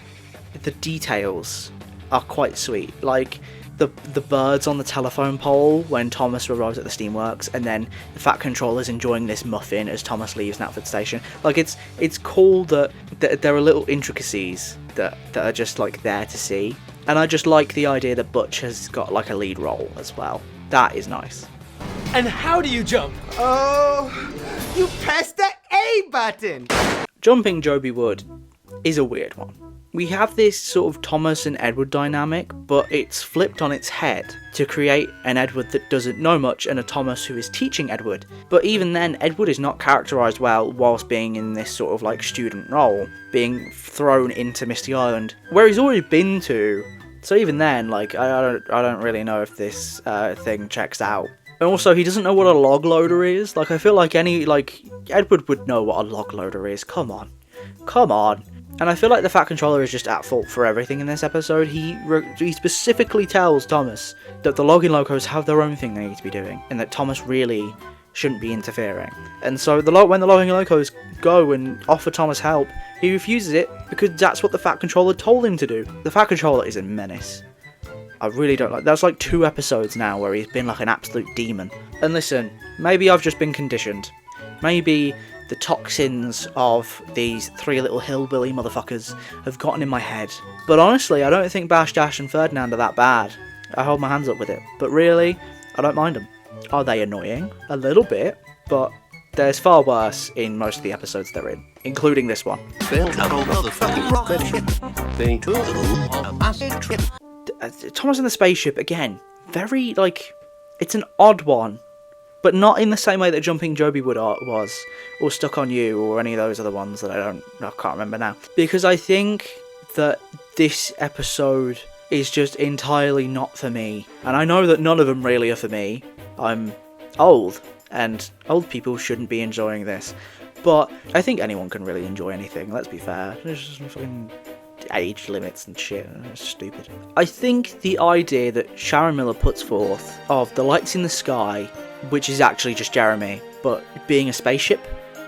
the details are quite sweet. Like the birds on the telephone pole when Thomas arrives at the steamworks, and then the Fat Controller's enjoying this muffin as Thomas leaves Knapford Station. Like, it's cool that there are little intricacies that are just like there to see, and I just like the idea that Butch has got like a lead role as well. That is nice. And how do you jump? Oh, you press the A button! Jumping Joby Wood is a weird one. We have this sort of Thomas and Edward dynamic, but it's flipped on its head to create an Edward that doesn't know much and a Thomas who is teaching Edward. But even then, Edward is not characterised well whilst being in this sort of like student role, being thrown into Misty Island, where he's already been to. So even then, like, I don't really know if this thing checks out. And also, he doesn't know what a log loader is. Like, I feel like Edward would know what a log loader is. Come on. And I feel like the Fat Controller is just at fault for everything in this episode. He specifically tells Thomas that the logging locos have their own thing they need to be doing, and that Thomas really shouldn't be interfering. And so when the logging locos go and offer Thomas help, he refuses it because that's what the Fat Controller told him to do. The Fat Controller is a menace. I really don't like. That's like 2 episodes now where he's been like an absolute demon. And listen, maybe I've just been conditioned. Maybe the toxins of these 3 little hillbilly motherfuckers have gotten in my head. But honestly, I don't think Bash, Dash and Ferdinand are that bad. I hold my hands up with it. But really, I don't mind them. Are they annoying? A little bit, but there's far worse in most of the episodes they're in, including this one. Thomas and the Spaceship, again, very, like, it's an odd one. But not in the same way that Jumping Joby Wood was, or Stuck on You, or any of those other ones that I can't remember now. Because I think that this episode is just entirely not for me. And I know that none of them really are for me. I'm old, and old people shouldn't be enjoying this. But I think anyone can really enjoy anything, let's be fair. There's just fucking age limits and shit, it's stupid. I think the idea that Sharon Miller puts forth of the lights in the sky, which is actually just Jeremy, but being a spaceship,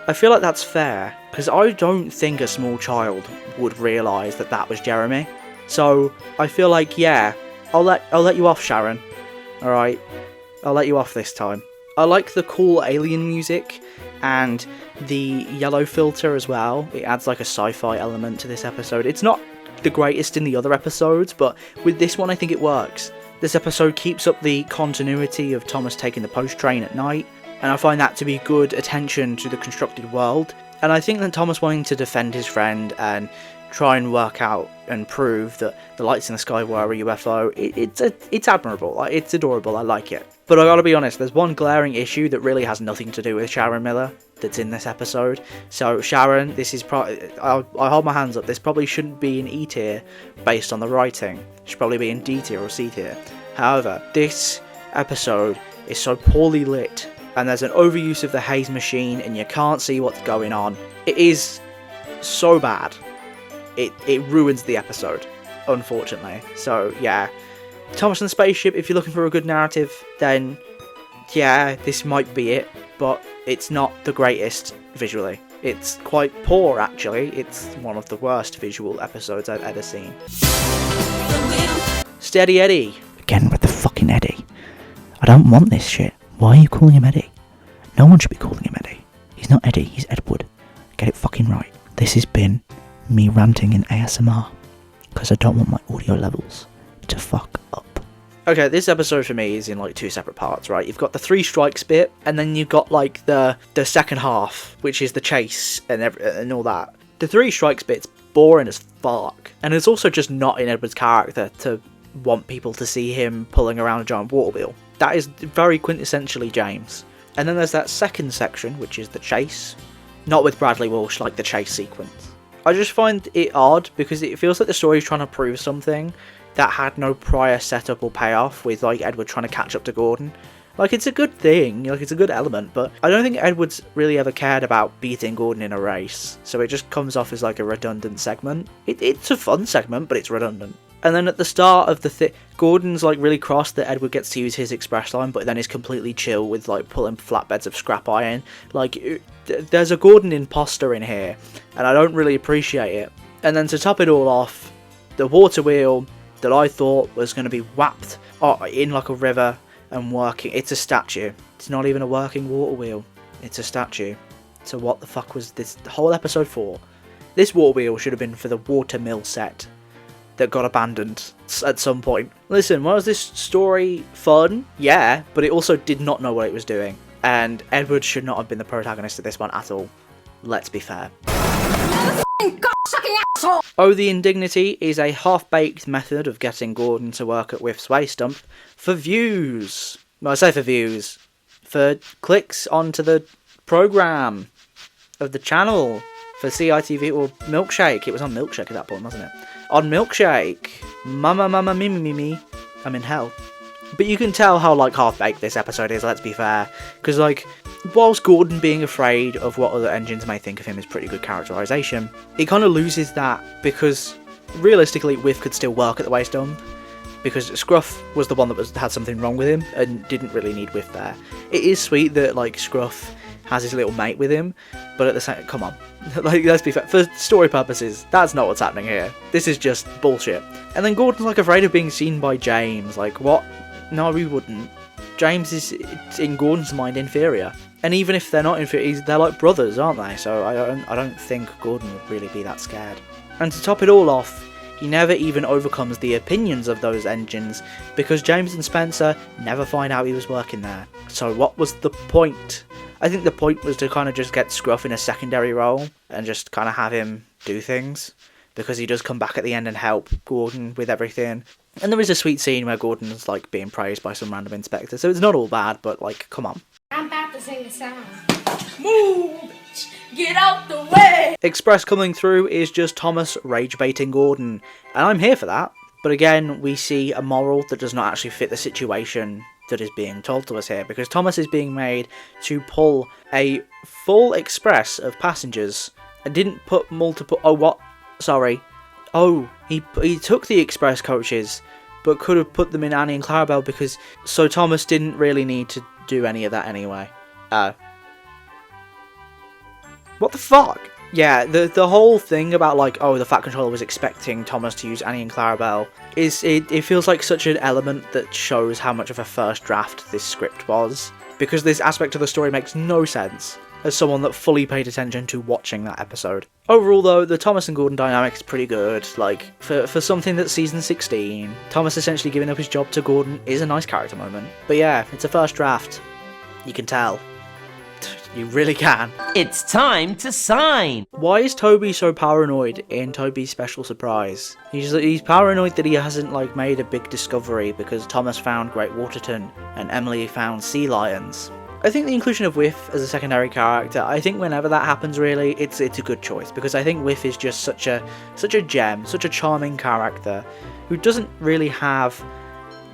I feel like that's fair, because I don't think a small child would realise that that was Jeremy. So I feel like, yeah, I'll let you off, Sharon. Alright, I'll let you off this time. I like the cool alien music and the yellow filter as well. It adds like a sci-fi element to this episode. It's not the greatest in the other episodes, but with this one I think it works. This episode keeps up the continuity of Thomas taking the post train at night, and I find that to be good attention to the constructed world. And I think that Thomas wanting to defend his friend and try and work out and prove that the lights in the sky were a UFO, it's admirable, like, it's adorable, I like it. But I gotta be honest, there's one glaring issue that really has nothing to do with Sharon Miller that's in this episode. So Sharon, this is I hold my hands up, this probably shouldn't be an E tier based on the writing. It should probably be in D tier or C tier. However, this episode is so poorly lit, and there's an overuse of the haze machine, and you can't see what's going on. It is so bad. It ruins the episode, unfortunately. So yeah, Thomas and the Spaceship, if you're looking for a good narrative, then yeah, this might be it, but it's not the greatest visually. It's quite poor, actually. It's one of the worst visual episodes I've ever seen. Steady Eddie. Again with the fucking Eddie. I don't want this shit. Why are you calling him Eddie? No one should be calling him Eddie. He's not Eddie, he's Edward. Get it fucking right. This has been me ranting in ASMR, because I don't want my audio levels to fuck up. Okay, this episode for me is in like 2 separate parts, right? You've got the 3 strikes bit, and then you've got like the second half, which is the chase and all that. The 3 strikes bit's boring as fuck, and it's also just not in Edward's character to want people to see him pulling around a giant water wheel. That is very quintessentially James. And then there's that second section, which is the chase. Not with Bradley Walsh, like the chase sequence. I just find it odd because it feels like the story's trying to prove something that had no prior setup or payoff, with like Edward trying to catch up to Gordon. Like, it's a good thing, like, it's a good element, but I don't think Edward's really ever cared about beating Gordon in a race, so it just comes off as like a redundant segment. It's a fun segment, but it's redundant. And then at the start of the Gordon's like really cross that Edward gets to use his express line, but then is completely chill with like pulling flatbeds of scrap iron. Like, there's a Gordon imposter in here, and I don't really appreciate it. And then to top it all off, the water wheel that I thought was going to be whapped in like a river and working, it's a statue. It's not even a working water wheel, it's a statue. So what the fuck was this whole episode for? This water wheel should have been for the water mill set that got abandoned at some point. Listen, was this story fun? Yeah, but it also did not know what it was doing. And Edward should not have been the protagonist of this one at all. Let's be fair. Oh, the Indignity is a half-baked method of getting Gordon to work at Whiff's waste dump for views. Well, I say for views. For clicks onto the programme of the channel. For CITV or Milkshake. It was on Milkshake at that point, wasn't it? On Milkshake. Mama, me. I'm in hell. But you can tell how, like, half-baked this episode is, let's be fair. Because, like, whilst Gordon being afraid of what other engines may think of him is pretty good characterisation, it kind of loses that because, realistically, Whiff could still work at the waste dump. Because Scruff was the one that had something wrong with him and didn't really need Whiff there. It is sweet that, like, Scruff has his little mate with him, but at the same, come on, like, let's be fair, for story purposes, that's not what's happening here. This is just bullshit. And then Gordon's like afraid of being seen by James, like, what? No, we wouldn't. James is, in Gordon's mind, inferior. And even if they're not inferior, they're like brothers, aren't they? So I don't think Gordon would really be that scared. And to top it all off, he never even overcomes the opinions of those engines, because James and Spencer never find out he was working there. So what was the point? I think the point was to kind of just get Scruff in a secondary role, and just kind of have him do things, because he does come back at the end and help Gordon with everything. And there is a sweet scene where Gordon's like being praised by some random inspector, so it's not all bad, but like, come on. I'm about to sing a song. Move, bitch. Get out the way! Express coming through is just Thomas rage-baiting Gordon, and I'm here for that. But again, we see a moral that does not actually fit the situation that is being told to us here, because Thomas is being made to pull a full express of passengers and didn't put multiple... Oh, what? Sorry. Oh, he took the express coaches, but could have put them in Annie and Clarabelle, because... So Thomas didn't really need to do any of that anyway. What the fuck? Yeah, the whole thing about, like, oh, the Fat Controller was expecting Thomas to use Annie and Clarabelle, it feels like such an element that shows how much of a first draft this script was. Because this aspect of the story makes no sense, as someone that fully paid attention to watching that episode. Overall, though, the Thomas and Gordon dynamic is pretty good. Like, for something that's season 16, Thomas essentially giving up his job to Gordon is a nice character moment. But yeah, it's a first draft. You can tell. You really can. It's time to sign! Why is Toby so paranoid in Toby's special surprise? He's paranoid that he hasn't, like, made a big discovery because Thomas found Great Waterton and Emily found sea lions. I think the inclusion of Whiff as a secondary character, I think whenever that happens, really, it's a good choice, because I think Whiff is just such a gem, such a charming character who doesn't really have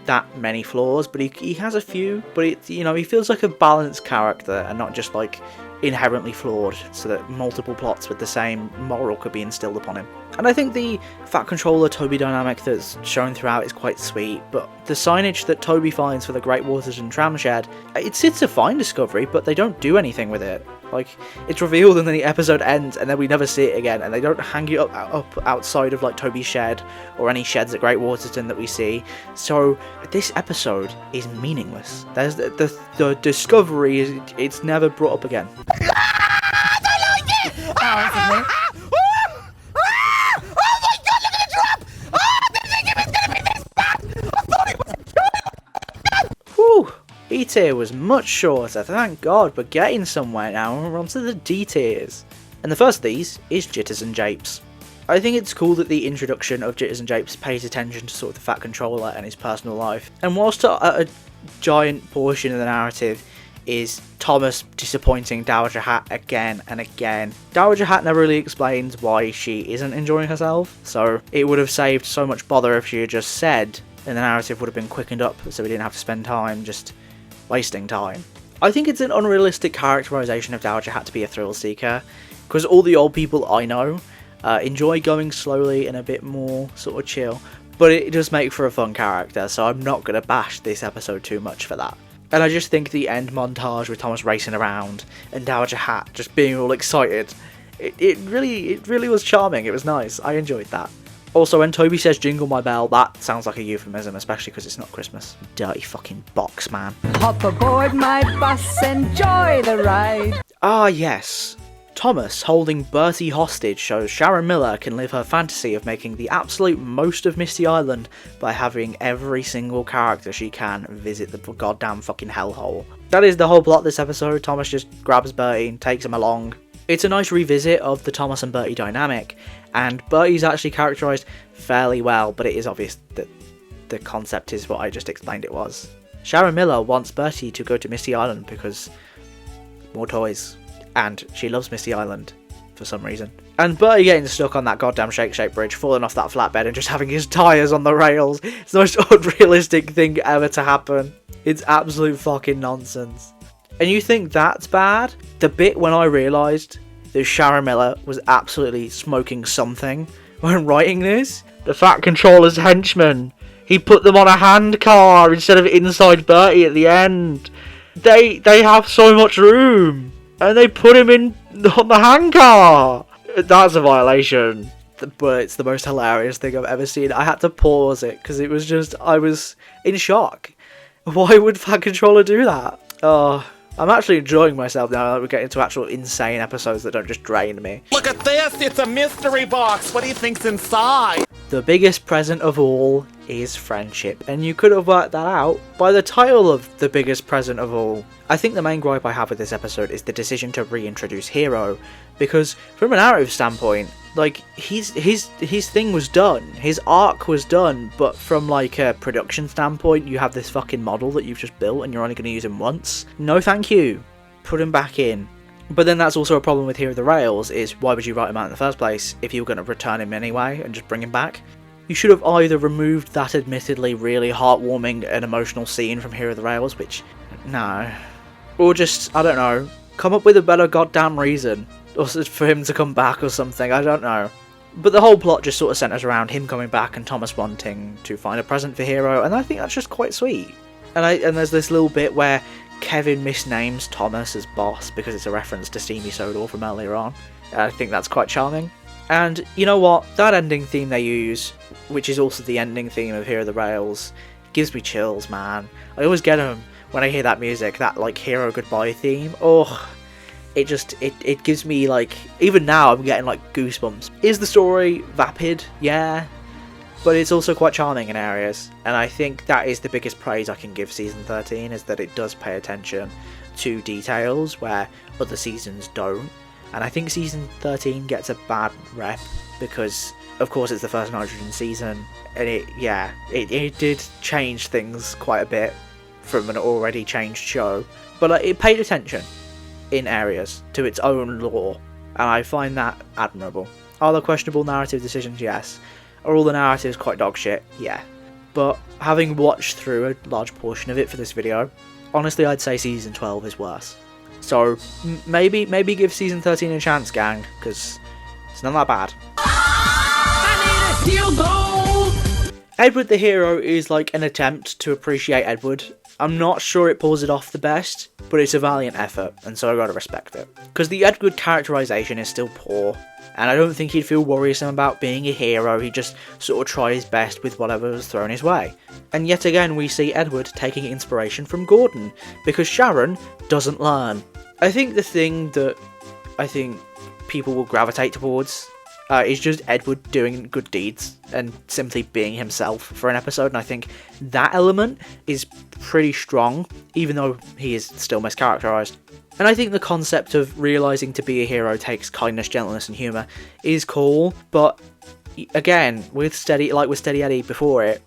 that many flaws, but he has a few, but he feels like a balanced character and not just like inherently flawed, so that multiple plots with the same moral could be instilled upon him. And I think the Fat Controller Toby dynamic that's shown throughout is quite sweet, but the signage that Toby finds for the Great Waterton tram shed, it's a fine discovery, but they don't do anything with it. Like, it's revealed and then the episode ends and then we never see it again, and they don't hang it up outside of like Toby's shed or any sheds at Great Waterton that we see. So this episode is meaningless. There's the discovery it's never brought up again. E tier was much shorter, thank God, but getting somewhere now, and we're on to the D tiers. And the first of these is Jitters and Japes. I think it's cool that the introduction of Jitters and Japes pays attention to sort of the Fat Controller and his personal life. And whilst a giant portion of the narrative is Thomas disappointing Dowager Hat again and again, Dowager Hat never really explains why she isn't enjoying herself, so it would have saved so much bother if she had just said, and the narrative would have been quickened up so we didn't have to spend time just wasting time. I think it's an unrealistic characterization of Dowager Hat to be a thrill seeker, because all the old people I know enjoy going slowly and a bit more sort of chill, but it does make for a fun character, so I'm not going to bash this episode too much for that. And I just think the end montage with Thomas racing around and Dowager Hat just being all excited, it really was charming. It was nice. I enjoyed that. Also, when Toby says jingle my bell, that sounds like a euphemism, especially because it's not Christmas. Dirty fucking box, man. Hop aboard my bus, enjoy the ride. Ah, yes. Thomas holding Bertie hostage shows Sharon Miller can live her fantasy of making the absolute most of Misty Island by having every single character she can visit the goddamn fucking hellhole. That is the whole plot of this episode. Thomas just grabs Bertie and takes him along. It's a nice revisit of the Thomas and Bertie dynamic, and Bertie's actually characterised fairly well, but it is obvious that the concept is what I just explained it was. Sharon Miller wants Bertie to go to Misty Island because more toys. And she loves Misty Island for some reason. And Bertie getting stuck on that goddamn shake-shake bridge, falling off that flatbed and just having his tyres on the rails. It's the most unrealistic thing ever to happen. It's absolute fucking nonsense. And you think that's bad? The bit when I realised that Sharon Miller was absolutely smoking something when writing this. The Fat Controller's henchman. He put them on a handcar instead of inside Bertie at the end. They have so much room. And they put him in on the handcar! That's a violation. But it's the most hilarious thing I've ever seen. I had to pause it, because it was just, I was in shock. Why would Fat Controller do that? Oh, I'm actually enjoying myself now that we're getting into actual insane episodes that don't just drain me. Look at this, it's a mystery box. What do you think's inside? The biggest present of all is friendship, and you could have worked that out by the title of the biggest present of all. I think the main gripe I have with this episode is the decision to reintroduce Hero, because from a narrative standpoint, like, his thing was done, his arc was done, but from like a production standpoint, you have this fucking model that you've just built and you're only going to use him once. No thank you. Put him back in. But then that's also a problem with Hero of the Rails, is why would you write him out in the first place if you were going to return him anyway and just bring him back? You should have either removed that admittedly really heartwarming and emotional scene from Hero of the Rails, which, no. Or just, I don't know, come up with a better goddamn reason or for him to come back or something, I don't know. But the whole plot just sort of centres around him coming back and Thomas wanting to find a present for Hero, and I think that's just quite sweet. And there's this little bit where Kevin misnames Thomas as boss because it's a reference to Steamy Sodor from earlier on. I think that's quite charming. And you know what? That ending theme they use, which is also the ending theme of Hero of the Rails, gives me chills, man. I always get them when I hear that music, that like Hero Goodbye theme. Oh, it gives me like, even now I'm getting like goosebumps. Is the story vapid? Yeah. But it's also quite charming in areas, and I think that is the biggest praise I can give Season 13, is that it does pay attention to details where other seasons don't. And I think Season 13 gets a bad rep because, of course, it's the first Nitrogen season, and it did change things quite a bit from an already changed show, but it paid attention in areas to its own lore, and I find that admirable. Are there questionable narrative decisions? Yes. Are all the narratives quite dog shit? Yeah. But having watched through a large portion of it for this video, honestly I'd say Season 12 is worse. So maybe give Season 13 a chance, gang, because it's not that bad. I need a steel goal! Edward the Hero is like an attempt to appreciate Edward. I'm not sure it pulls it off the best, but it's a valiant effort, and so I gotta respect it. Because the Edward characterization is still poor, and I don't think he'd feel worrisome about being a hero. He just sort of try his best with whatever was thrown his way. And yet again we see Edward taking inspiration from Gordon, because Sharon doesn't learn. I think the thing that I think people will gravitate towards is just Edward doing good deeds and simply being himself for an episode, and I think that element is pretty strong, even though he is still mischaracterized. And I think the concept of realising to be a hero takes kindness, gentleness and humour is cool, but again, with Steady Eddie before it,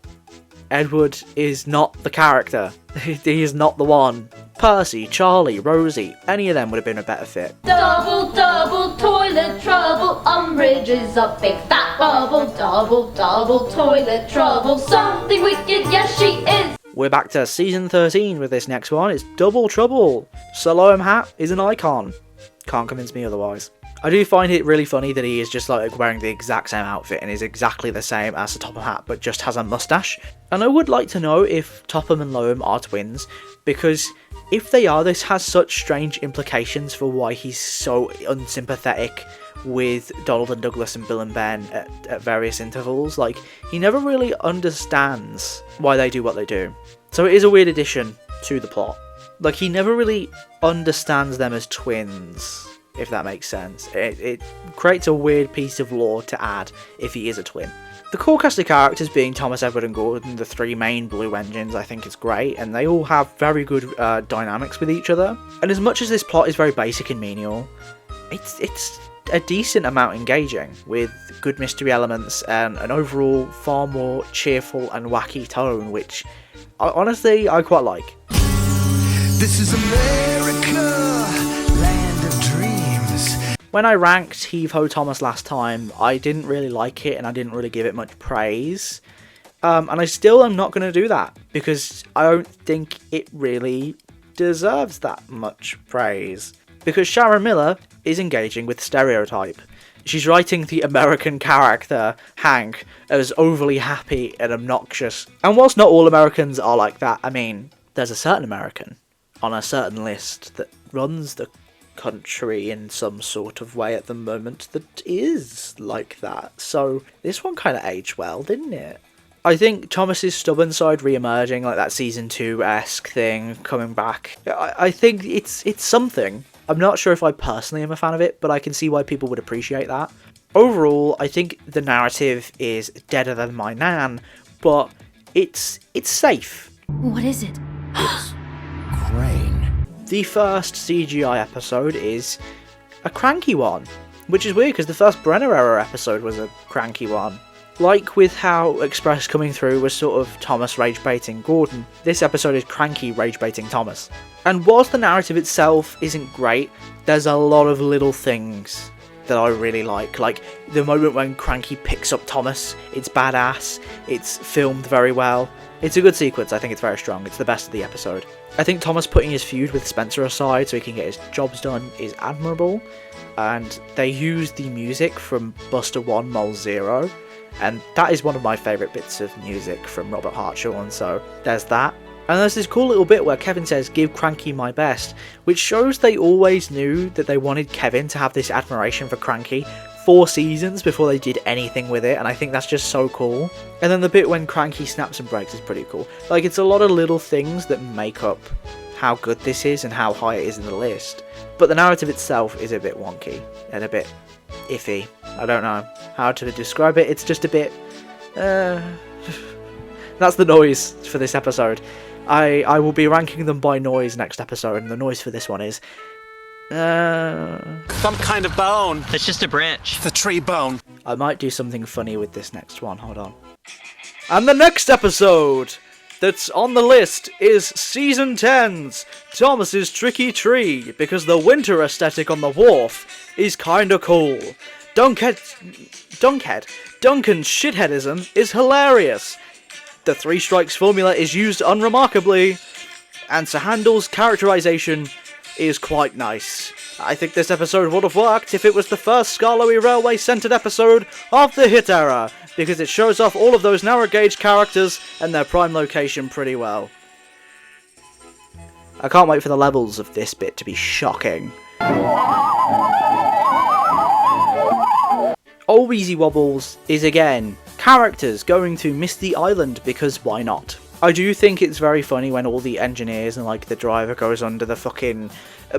Edward is not the character. He is not the one. Percy, Charlie, Rosie, any of them would have been a better fit. Double, double, toilet trouble, Umbridge is a big fat bubble. Double, double, toilet trouble, something wicked, yes she is. We're back to season 13 with this next one. It's Double Trouble. Siloam Hat is an icon. Can't convince me otherwise. I do find it really funny that he is just like wearing the exact same outfit and is exactly the same as the Topham Hat, but just has a mustache. And I would like to know if Topham and Loam are twins, because if they are, this has such strange implications for why he's so unsympathetic with Donald and Douglas and Bill and Ben at various intervals. Like, he never really understands why they do what they do. So it is a weird addition to the plot. Like, he never really understands them as twins, if that makes sense. It creates a weird piece of lore to add if he is a twin. The core cast of characters being Thomas, Edward and Gordon, the three main Blue engines, I think is great, and they all have very good dynamics with each other. And as much as this plot is very basic and menial, it's a decent amount engaging, with good mystery elements and an overall far more cheerful and wacky tone, which honestly I quite like. This is America, land of dreams. When I ranked Heave Ho Thomas last time, I didn't really like it and I didn't really give it much praise. And I still am not going to do that, because I don't think it really deserves that much praise. Because Sharon Miller is engaging with stereotype. She's writing the American character, Hank, as overly happy and obnoxious. And whilst not all Americans are like that, I mean, there's a certain American on a certain list that runs the country in some sort of way at the moment that is like that. So this one kind of aged well, didn't it? I think Thomas's stubborn side re-emerging, like that season 2-esque thing coming back, I think it's something. I'm not sure if I personally am a fan of it, but I can see why people would appreciate that. Overall, I think the narrative is deader than my nan, but it's safe. What is it? It's Crane. The first CGI episode is a cranky one, which is weird because the first Brenner era episode was a cranky one. Like with how Express coming through was sort of Thomas rage-baiting Gordon, this episode is cranky rage-baiting Thomas. And whilst the narrative itself isn't great, there's a lot of little things that I really like the moment when Cranky picks up Thomas. It's badass, it's filmed very well, it's a good sequence, I think it's very strong, it's the best of the episode. I think Thomas putting his feud with Spencer aside so he can get his jobs done is admirable, and they use the music from Buster 1 Mole 0, and that is one of my favourite bits of music from Robert Hartshorn, so there's that. And there's this cool little bit where Kevin says, "Give Cranky my best," which shows they always knew that they wanted Kevin to have this admiration for Cranky 4 seasons before they did anything with it, and I think that's just so cool. And then the bit when Cranky snaps and breaks is pretty cool. Like, it's a lot of little things that make up how good this is and how high it is in the list. But the narrative itself is a bit wonky and a bit iffy. I don't know how to describe it, it's just a bit... That's the noise for this episode. I will be ranking them by noise next episode, and the noise for this one is... Some kind of bone. It's just a branch. It's a tree bone. I might do something funny with this next one, hold on. And the next episode that's on the list is Season 10's Thomas's Tricky Tree, because the winter aesthetic on the wharf is kinda cool. Duncan's shitheadism is hilarious. The 3 strikes formula is used unremarkably, and Sir Handel's characterization is quite nice. I think this episode would have worked if it was the first Skarloey Railway centered episode of the hit era, because it shows off all of those narrow gauge characters and their prime location pretty well. I can't wait for the levels of this bit to be shocking. Old Wheezy Wobbles is again characters going to Misty Island because why not? I do think it's very funny when all the engineers and like the driver goes under the fucking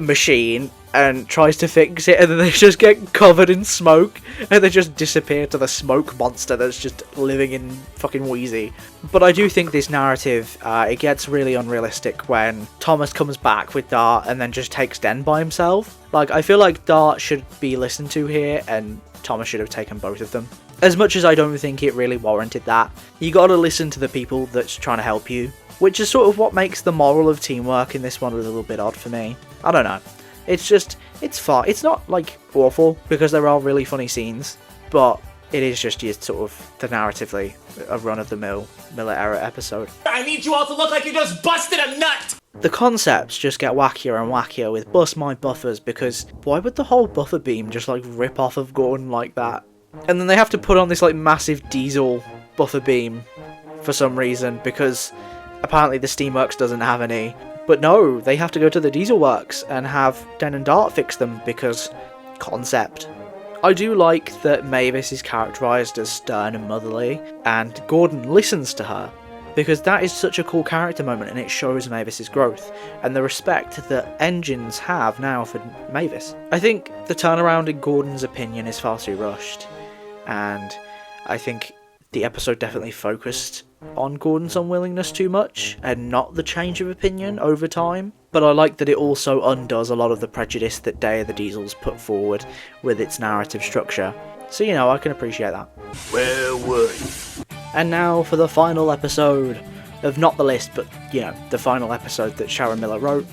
machine and tries to fix it, and then they just get covered in smoke and they just disappear to the smoke monster that's just living in fucking Wheezy. But I do think this narrative, it gets really unrealistic when Thomas comes back with Dart and then just takes Den by himself. Like, I feel like Dart should be listened to here and Thomas should have taken both of them. As much as I don't think it really warranted that, you gotta listen to the people that's trying to help you, which is sort of what makes the moral of teamwork in this one a little bit odd for me. I don't know. It's just, it's fun. It's not, like, awful, because there are really funny scenes, but it is just your sort of the narratively a run-of-the-mill Miller era episode. I need you all to look like you just busted a nut! The concepts just get wackier and wackier with bust my buffers, because why would the whole buffer beam just like rip off of Gordon like that? And then they have to put on this like massive diesel buffer beam for some reason, because apparently the Steamworks doesn't have any. But no, they have to go to the Diesel Works and have Den and Dart fix them, because concept. I do like that Mavis is characterised as stern and motherly, and Gordon listens to her, because that is such a cool character moment, and it shows Mavis's growth, and the respect that engines have now for Mavis. I think the turnaround in Gordon's opinion is far too rushed, and I think the episode definitely focused on Gordon's unwillingness too much, and not the change of opinion over time. But I like that it also undoes a lot of the prejudice that Day of the Diesels put forward with its narrative structure. So, you know, I can appreciate that. Where were you? And now for the final episode of not the list, but, you know, the final episode that Sharon Miller wrote.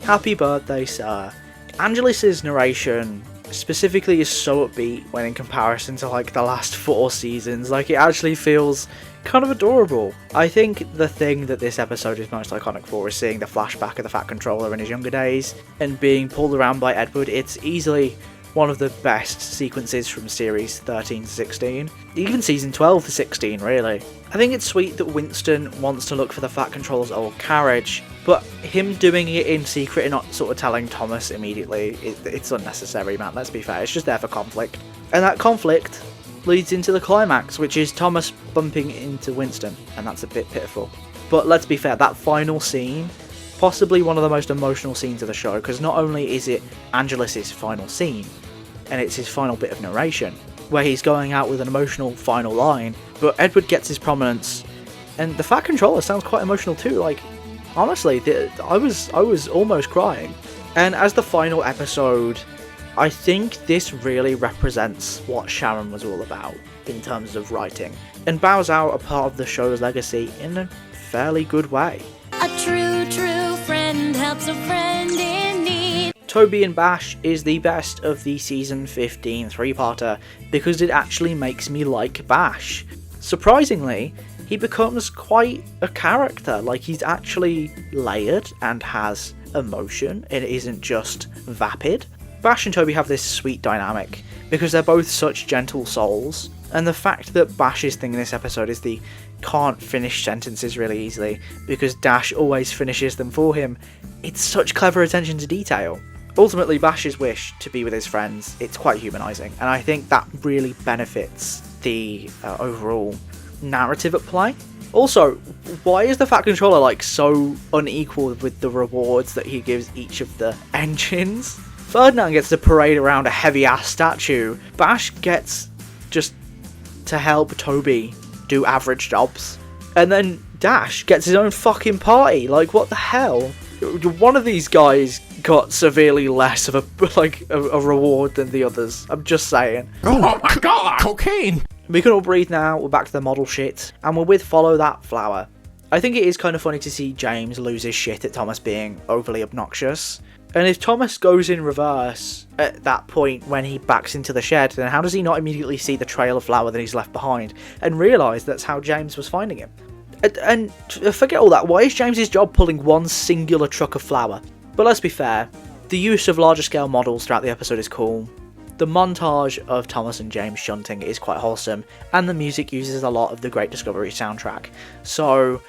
Happy birthday, sir. Angelis's narration specifically is so upbeat when in comparison to like the last 4 seasons. Like, it actually feels kind of adorable. I think the thing that this episode is most iconic for is seeing the flashback of the Fat Controller in his younger days and being pulled around by Edward. It's easily one of the best sequences from series 13 to 16, even season 12 to 16 really. I think it's sweet that Winston wants to look for the Fat Controller's old carriage, but him doing it in secret and not sort of telling Thomas immediately, it's unnecessary, man, let's be fair. It's just there for conflict. And that conflict leads into the climax, which is Thomas bumping into Winston, and that's a bit pitiful. But let's be fair, that final scene, possibly one of the most emotional scenes of the show, because not only is it Angelis's final scene, and it's his final bit of narration, where he's going out with an emotional final line, but Edward gets his prominence, and the Fat Controller sounds quite emotional too. Like, honestly, I was almost crying. And as the final episode, I think this really represents what Sharon was all about in terms of writing, and bows out a part of the show's legacy in a fairly good way. A true friend helps a friend in need. Toby and Bash is the best of the season 15 3-parter because it actually makes me like Bash. Surprisingly, he becomes quite a character. Like, he's actually layered and has emotion. It isn't just vapid. Bash and Toby have this sweet dynamic because they're both such gentle souls, and the fact that Bash's thing in this episode is the can't finish sentences really easily because Dash always finishes them for him, it's such clever attention to detail. Ultimately, Bash's wish to be with his friends, it's quite humanising, and I think that really benefits the overall narrative at play. Also, why is the Fat Controller like so unequal with the rewards that he gives each of the engines? Ferdinand gets to parade around a heavy-ass statue. Bash gets just to help Toby do average jobs. And then Dash gets his own fucking party. Like, what the hell? One of these guys got severely less of a reward than the others. I'm just saying. Oh my god! Cocaine! We can all breathe now. We're back to the model shit. And we're with Follow That Flower. I think it is kind of funny to see James lose his shit at Thomas being overly obnoxious. And if Thomas goes in reverse at that point when he backs into the shed, then how does he not immediately see the trail of flour that he's left behind and realise that's how James was finding him? And forget all that, why is James's job pulling one singular truck of flour? But let's be fair, the use of larger scale models throughout the episode is cool. The montage of Thomas and James shunting is quite wholesome, and the music uses a lot of the Great Discovery soundtrack. So,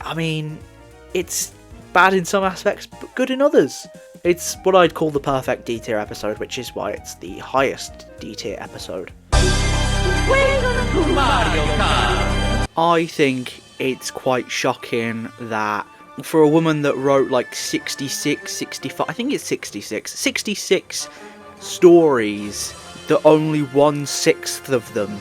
I mean, it's bad in some aspects, but good in others. It's what I'd call the perfect D-tier episode, which is why it's the highest D-tier episode. I think it's quite shocking that for a woman that wrote like 65, I think it's 66 stories, that only 1/6 of them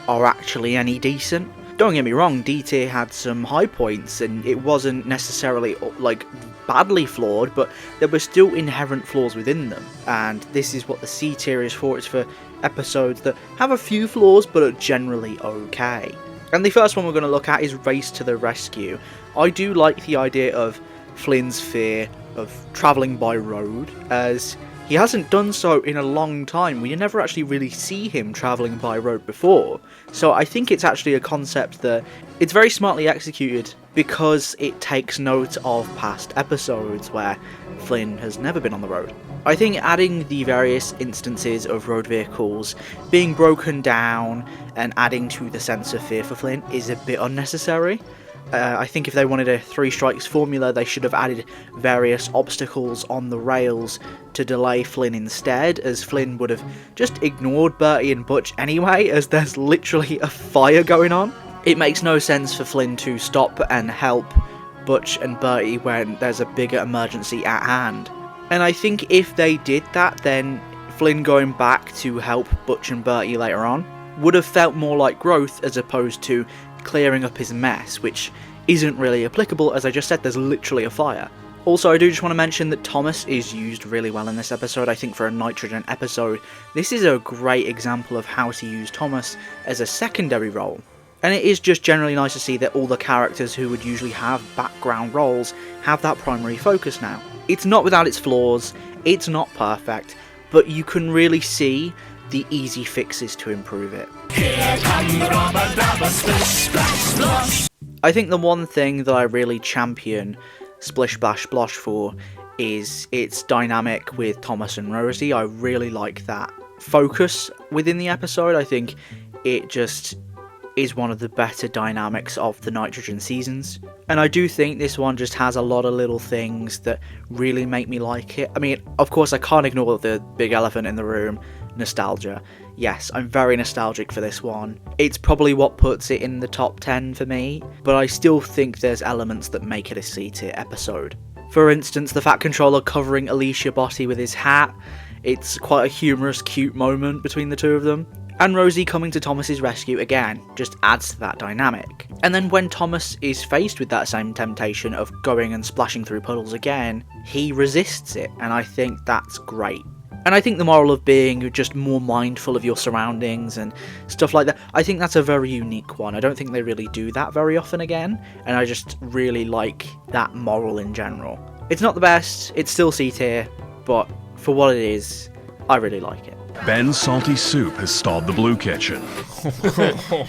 are actually any decent. Don't get me wrong, D-tier had some high points, and it wasn't necessarily like badly flawed, but there were still inherent flaws within them, and this is what the C-tier is for. It's for episodes that have a few flaws but are generally okay. And the first one we're going to look at is Race to the Rescue. I do like the idea of Flynn's fear of travelling by road, as He hasn't done so in a long time. We never actually really see him travelling by road before. So I think it's actually a concept that it's very smartly executed because it takes note of past episodes where Flynn has never been on the road. I think adding the various instances of road vehicles being broken down and adding to the sense of fear for Flynn is a bit unnecessary. I think if they wanted a 3 strikes formula, they should have added various obstacles on the rails to delay Flynn instead, as Flynn would have just ignored Bertie and Butch anyway, as there's literally a fire going on. It makes no sense for Flynn to stop and help Butch and Bertie when there's a bigger emergency at hand. And I think if they did that, then Flynn going back to help Butch and Bertie later on would have felt more like growth as opposed to clearing up his mess, which isn't really applicable. As I just said, there's literally a fire. Also, I do just want to mention that Thomas is used really well in this episode. I think for a nitrogen episode, this is a great example of how to use Thomas as a secondary role. And it is just generally nice to see that all the characters who would usually have background roles have that primary focus now. It's not without its flaws, it's not perfect, but you can really see the easy fixes to improve it. I think the one thing that I really champion Splish Splash Splosh for is its dynamic with Thomas and Rosie. I really like that focus within the episode. I think it just is one of the better dynamics of the nitrogen seasons, and I do think this one just has a lot of little things that really make me like it. I mean, of course I can't ignore the big elephant in the room, nostalgia. Yes, I'm very nostalgic for this one. It's probably what puts it in the top 10 for me, but I still think there's elements that make it a C-tier episode. For instance, the Fat Controller covering Alicia Botti with his hat. It's quite a humorous, cute moment between the two of them. And Rosie coming to Thomas's rescue again just adds to that dynamic. And then when Thomas is faced with that same temptation of going and splashing through puddles again, he resists it, and I think that's great. And I think the moral of being just more mindful of your surroundings and stuff like that, I think that's a very unique one. I don't think they really do that very often again, and I just really like that moral in general. It's not the best, it's still C-tier, but for what it is, I really like it. Ben's salty soup has stalled the Blue Kitchen.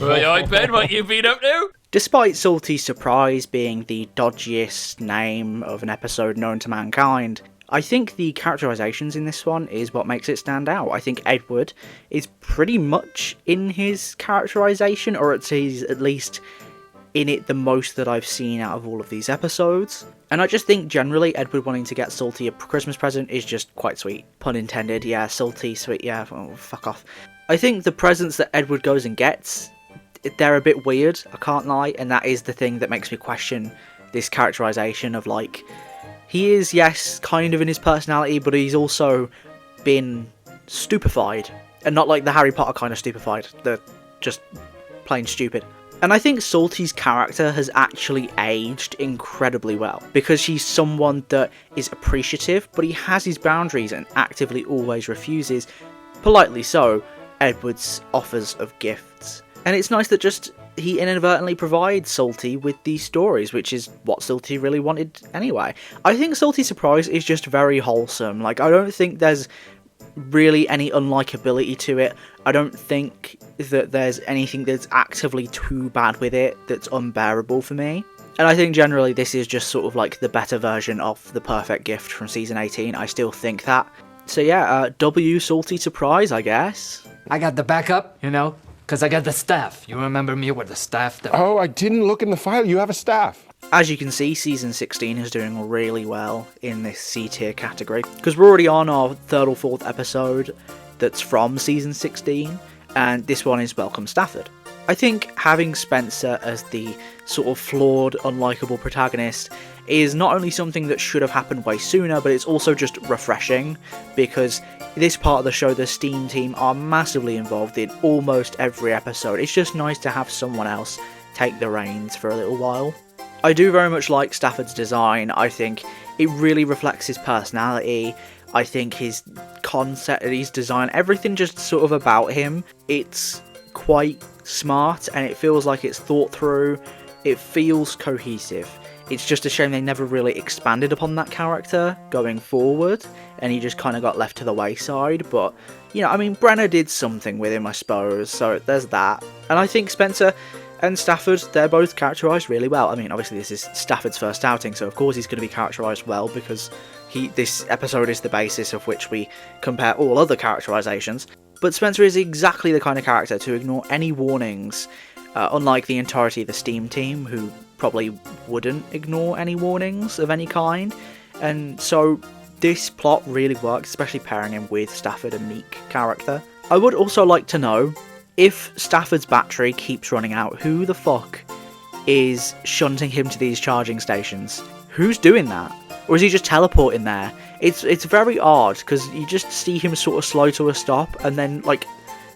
Right, Ben, what you been up to? Despite Salty Surprise being the dodgiest name of an episode known to mankind, I think the characterizations in this one is what makes it stand out. I think Edward is pretty much in his characterization, or he's at least in it the most that I've seen out of all of these episodes. And I just think generally Edward wanting to get Salty a Christmas present is just quite sweet. Pun intended, yeah, salty, sweet, yeah, oh, fuck off. I think the presents that Edward goes and gets, they're a bit weird, I can't lie, and that is the thing that makes me question this characterization of, like, he is, yes, kind of in his personality, but he's also been stupefied. And not like the Harry Potter kind of stupefied, they're just plain stupid. And I think Salty's character has actually aged incredibly well, because he's someone that is appreciative, but he has his boundaries and actively always refuses, politely so, Edward's offers of gifts. And it's nice that just he inadvertently provides Salty with these stories, which is what Salty really wanted anyway. I think Salty Surprise is just very wholesome. Like, I don't think there's really any unlikability to it. I don't think that there's anything that's actively too bad with it that's unbearable for me. And I think generally this is just sort of like the better version of The Perfect Gift from season 18. I still think that. So yeah, W Salty Surprise, I guess. I got the backup, you know, because I got the staff. You remember me with the staff? Oh, I didn't look in the file. You have a staff. As you can see, season 16 is doing really well in this C-tier category, because we're already on our 3rd or 4th episode that's from season 16, and this one is Welcome Stafford. I think having Spencer as the sort of flawed, unlikable protagonist is not only something that should have happened way sooner, but it's also just refreshing, because this part of the show, the Steam team are massively involved in almost every episode. It's just nice to have someone else take the reins for a little while. I do very much like Stafford's design. I think it really reflects his personality. I think his concept, his design, everything just sort of about him, it's quite smart and it feels like it's thought through. It feels cohesive. It's just a shame they never really expanded upon that character going forward, and he just kind of got left to the wayside. But, you know, I mean, Brenner did something with him, I suppose, so there's that. And I think Spencer and Stafford, they're both characterised really well. I mean, obviously this is Stafford's first outing, so of course he's going to be characterised well, because this episode is the basis of which we compare all other characterisations. But Spencer is exactly the kind of character to ignore any warnings, unlike the entirety of the Steam team, who probably wouldn't ignore any warnings of any kind. And so this plot really works, especially pairing him with Stafford, a meek character. I would also like to know, if Stafford's battery keeps running out, who the fuck is shunting him to these charging stations? Who's doing that? Or is he just teleporting there? It's very odd, because you just see him sort of slow to a stop, and then, like,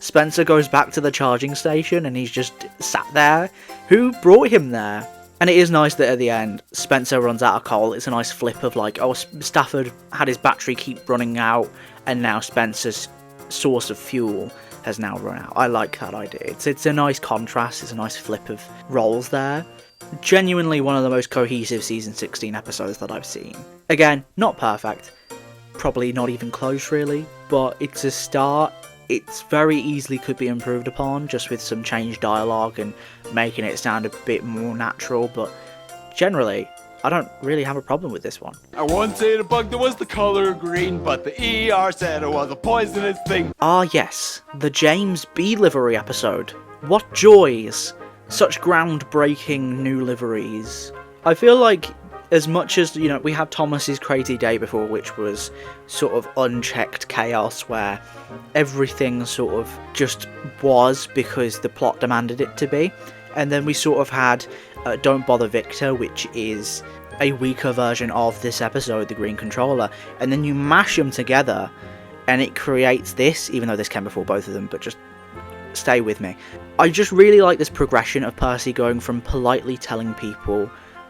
Spencer goes back to the charging station, and he's just sat there. Who brought him there? And it is nice that at the end, Spencer runs out of coal. It's a nice flip of, like, oh, Stafford had his battery keep running out, and now Spencer's source of fuel has now run out. I like that idea. It's a nice contrast. It's a nice flip of roles there. Genuinely one of the most cohesive season 16 episodes that I've seen. Again, not perfect, probably not even close really, but it's a start. It's very easily could be improved upon, just with some changed dialogue and making it sound a bit more natural, but generally I don't really have a problem with this one. I once ate a bug that was the color green, but the ER said it was a poisonous thing. Ah yes, the James B. livery episode. What joys! Such groundbreaking new liveries. I feel like, as much as, you know, we had Thomas's crazy day before, which was sort of unchecked chaos, where everything sort of just was because the plot demanded it to be. And then we sort of had Don't Bother Victor, which is a weaker version of this episode, the Green Controller. And then you mash them together, and it creates this, even though this came before both of them, but just stay with me. I just really like this progression of Percy going from politely telling people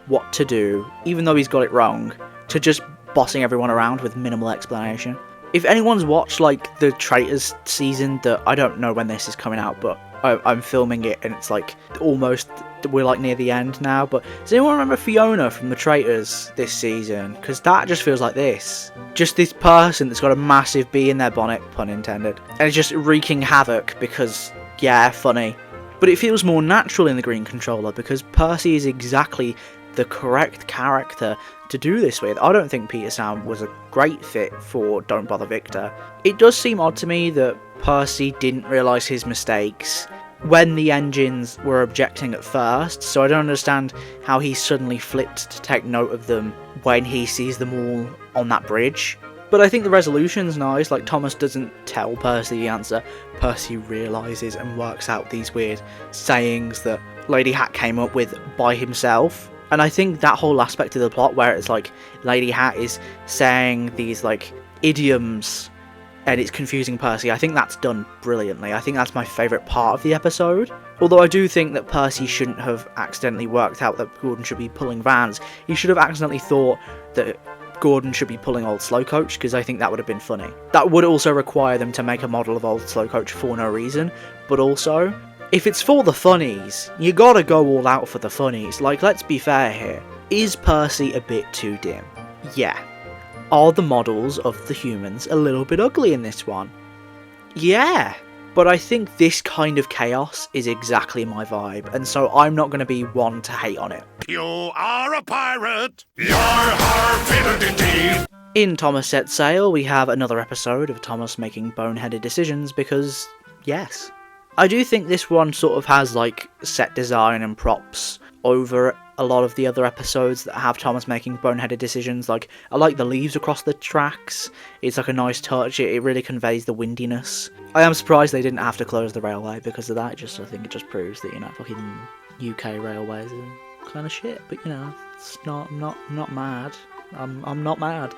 what to do, even though he's got it wrong, to just bossing everyone around with minimal explanation. If anyone's watched, like, the Traitors season, that I don't know when this is coming out, but I'm filming it, and it's like almost, we're like near the end now, but does anyone remember Fiona from the Traitors this season? Because that just feels like this. Just this person that's got a massive bee in their bonnet, pun intended, and it's just wreaking havoc because, yeah, funny. But it feels more natural in the Green Controller because Percy is exactly the correct character to do this with. I don't think Peter Sam was a great fit for Don't Bother Victor. It does seem odd to me that Percy didn't realise his mistakes when the engines were objecting at first, so I don't understand how he suddenly flipped to take note of them when he sees them all on that bridge. But I think the resolution's nice. Like, Thomas doesn't tell Percy the answer. Percy realises and works out these weird sayings that Lady Hat came up with by himself. And I think that whole aspect of the plot where it's like Lady Hat is saying these like idioms and it's confusing Percy, I think that's done brilliantly. I think that's my favourite part of the episode. Although I do think that Percy shouldn't have accidentally worked out that Gordon should be pulling Vans. He should have accidentally thought that Gordon should be pulling Old Slowcoach, because I think that would have been funny. That would also require them to make a model of Old Slowcoach for no reason, but also, if it's for the funnies, you gotta go all out for the funnies. Like, let's be fair here. Is Percy a bit too dim? Yeah. Are the models of the humans a little bit ugly in this one? Yeah. But I think this kind of chaos is exactly my vibe, and so I'm not going to be one to hate on it. You are a pirate! You're hard-fitted indeed! In Thomas Sets Sail, we have another episode of Thomas making boneheaded decisions because, yes. I do think this one sort of has, like, set design and props over a lot of the other episodes that have Thomas making boneheaded decisions. Like, I like the leaves across the tracks. It's like a nice touch. It really conveys the windiness. I am surprised they didn't have to close the railway because of that. I think it just proves that, you know, fucking UK railways are kind of shit. But, you know, it's not, I'm not mad. I'm not mad.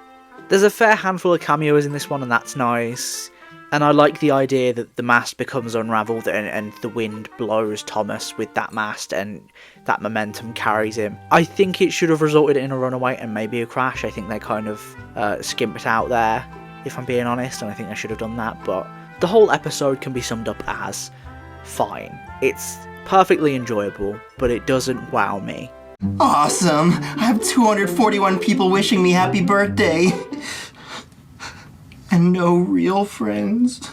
There's a fair handful of cameos in this one, and that's nice. And I like the idea that the mast becomes unravelled and the wind blows Thomas with that mast and that momentum carries him. I think it should have resulted in a runaway and maybe a crash. I think they kind of skimped out there, if I'm being honest, and I think they should have done that. But the whole episode can be summed up as fine. It's perfectly enjoyable, but it doesn't wow me. Awesome. I have 241 people wishing me happy birthday. And no real friends.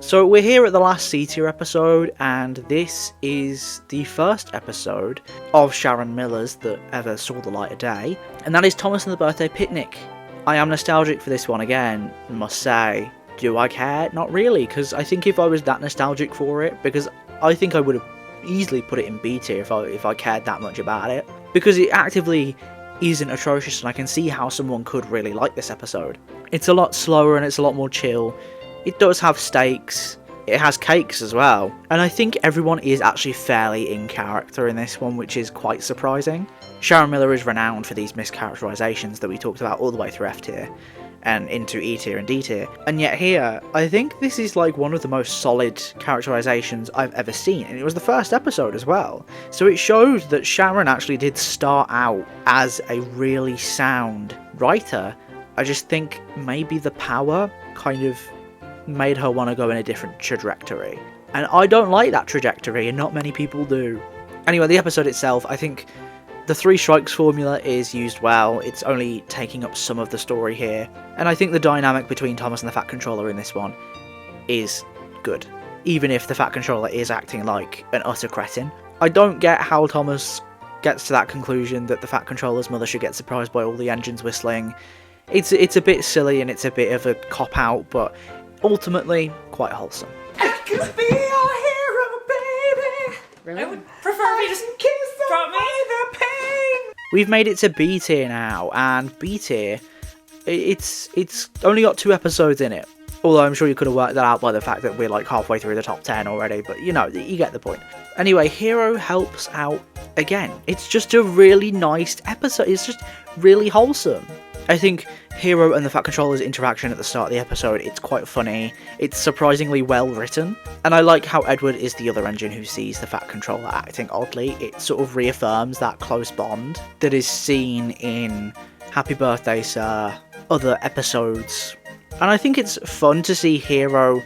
So we're here at the last C-tier episode, and this is the first episode of Sharon Miller's that ever saw the light of day, and that is Thomas and the Birthday Picnic. I am nostalgic for this one again, must say. Do I care? Not really, because I think if I was that nostalgic for it, because I think I would have easily put it in B tier if I cared that much about it, because it actively isn't atrocious, and I can see how someone could really like this episode. It's a lot slower and it's a lot more chill. It does have stakes, it has cakes as well, and I think everyone is actually fairly in character in this one, which is quite surprising. Sharon Miller is renowned for these mischaracterizations that we talked about all the way through F tier, and into E tier and D tier, and yet here, I think this is like one of the most solid characterizations I've ever seen, and it was the first episode as well, so it shows that Sharon actually did start out as a really sound writer. I just think maybe the power kind of made her want to go in a different trajectory, and I don't like that trajectory, and not many people do. Anyway, the episode itself, I think the 3 strikes formula is used well. It's only taking up some of the story here, and I think the dynamic between Thomas and the Fat Controller in this one is good, even if the Fat Controller is acting like an utter cretin. I don't get how Thomas gets to that conclusion that the Fat Controller's mother should get surprised by all the engines whistling. It's a bit silly and it's a bit of a cop-out, but ultimately quite wholesome. I could be your hero, baby. Really? I would prefer me just kiss from me the pain. We've made it to B tier now, and B tier, it's only got 2 episodes in it. Although I'm sure you could have worked that out by the fact that we're like halfway through the top 10 already, but you know, you get the point. Anyway, Hero helps out again. It's just a really nice episode. It's just really wholesome. I think Hero and the Fat Controller's interaction at the start of the episode, it's quite funny, it's surprisingly well written, and I like how Edward is the other engine who sees the Fat Controller acting oddly. It sort of reaffirms that close bond that is seen in Happy Birthday Sir, other episodes, and I think it's fun to see Hero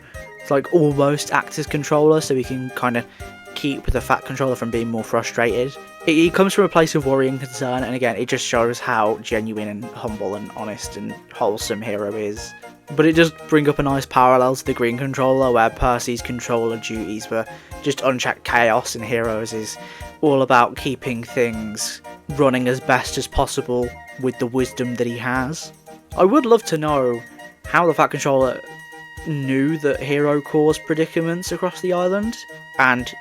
like almost act as controller so he can kind of keep the Fat Controller from being more frustrated. It comes from a place of worry and concern, and again, it just shows how genuine and humble and honest and wholesome Hero is. But it does bring up a nice parallel to the Green Controller, where Percy's controller duties were just unchecked chaos, and Hero's is all about keeping things running as best as possible with the wisdom that he has. I would love to know how the Fat Controller knew that Hero caused predicaments across the island, and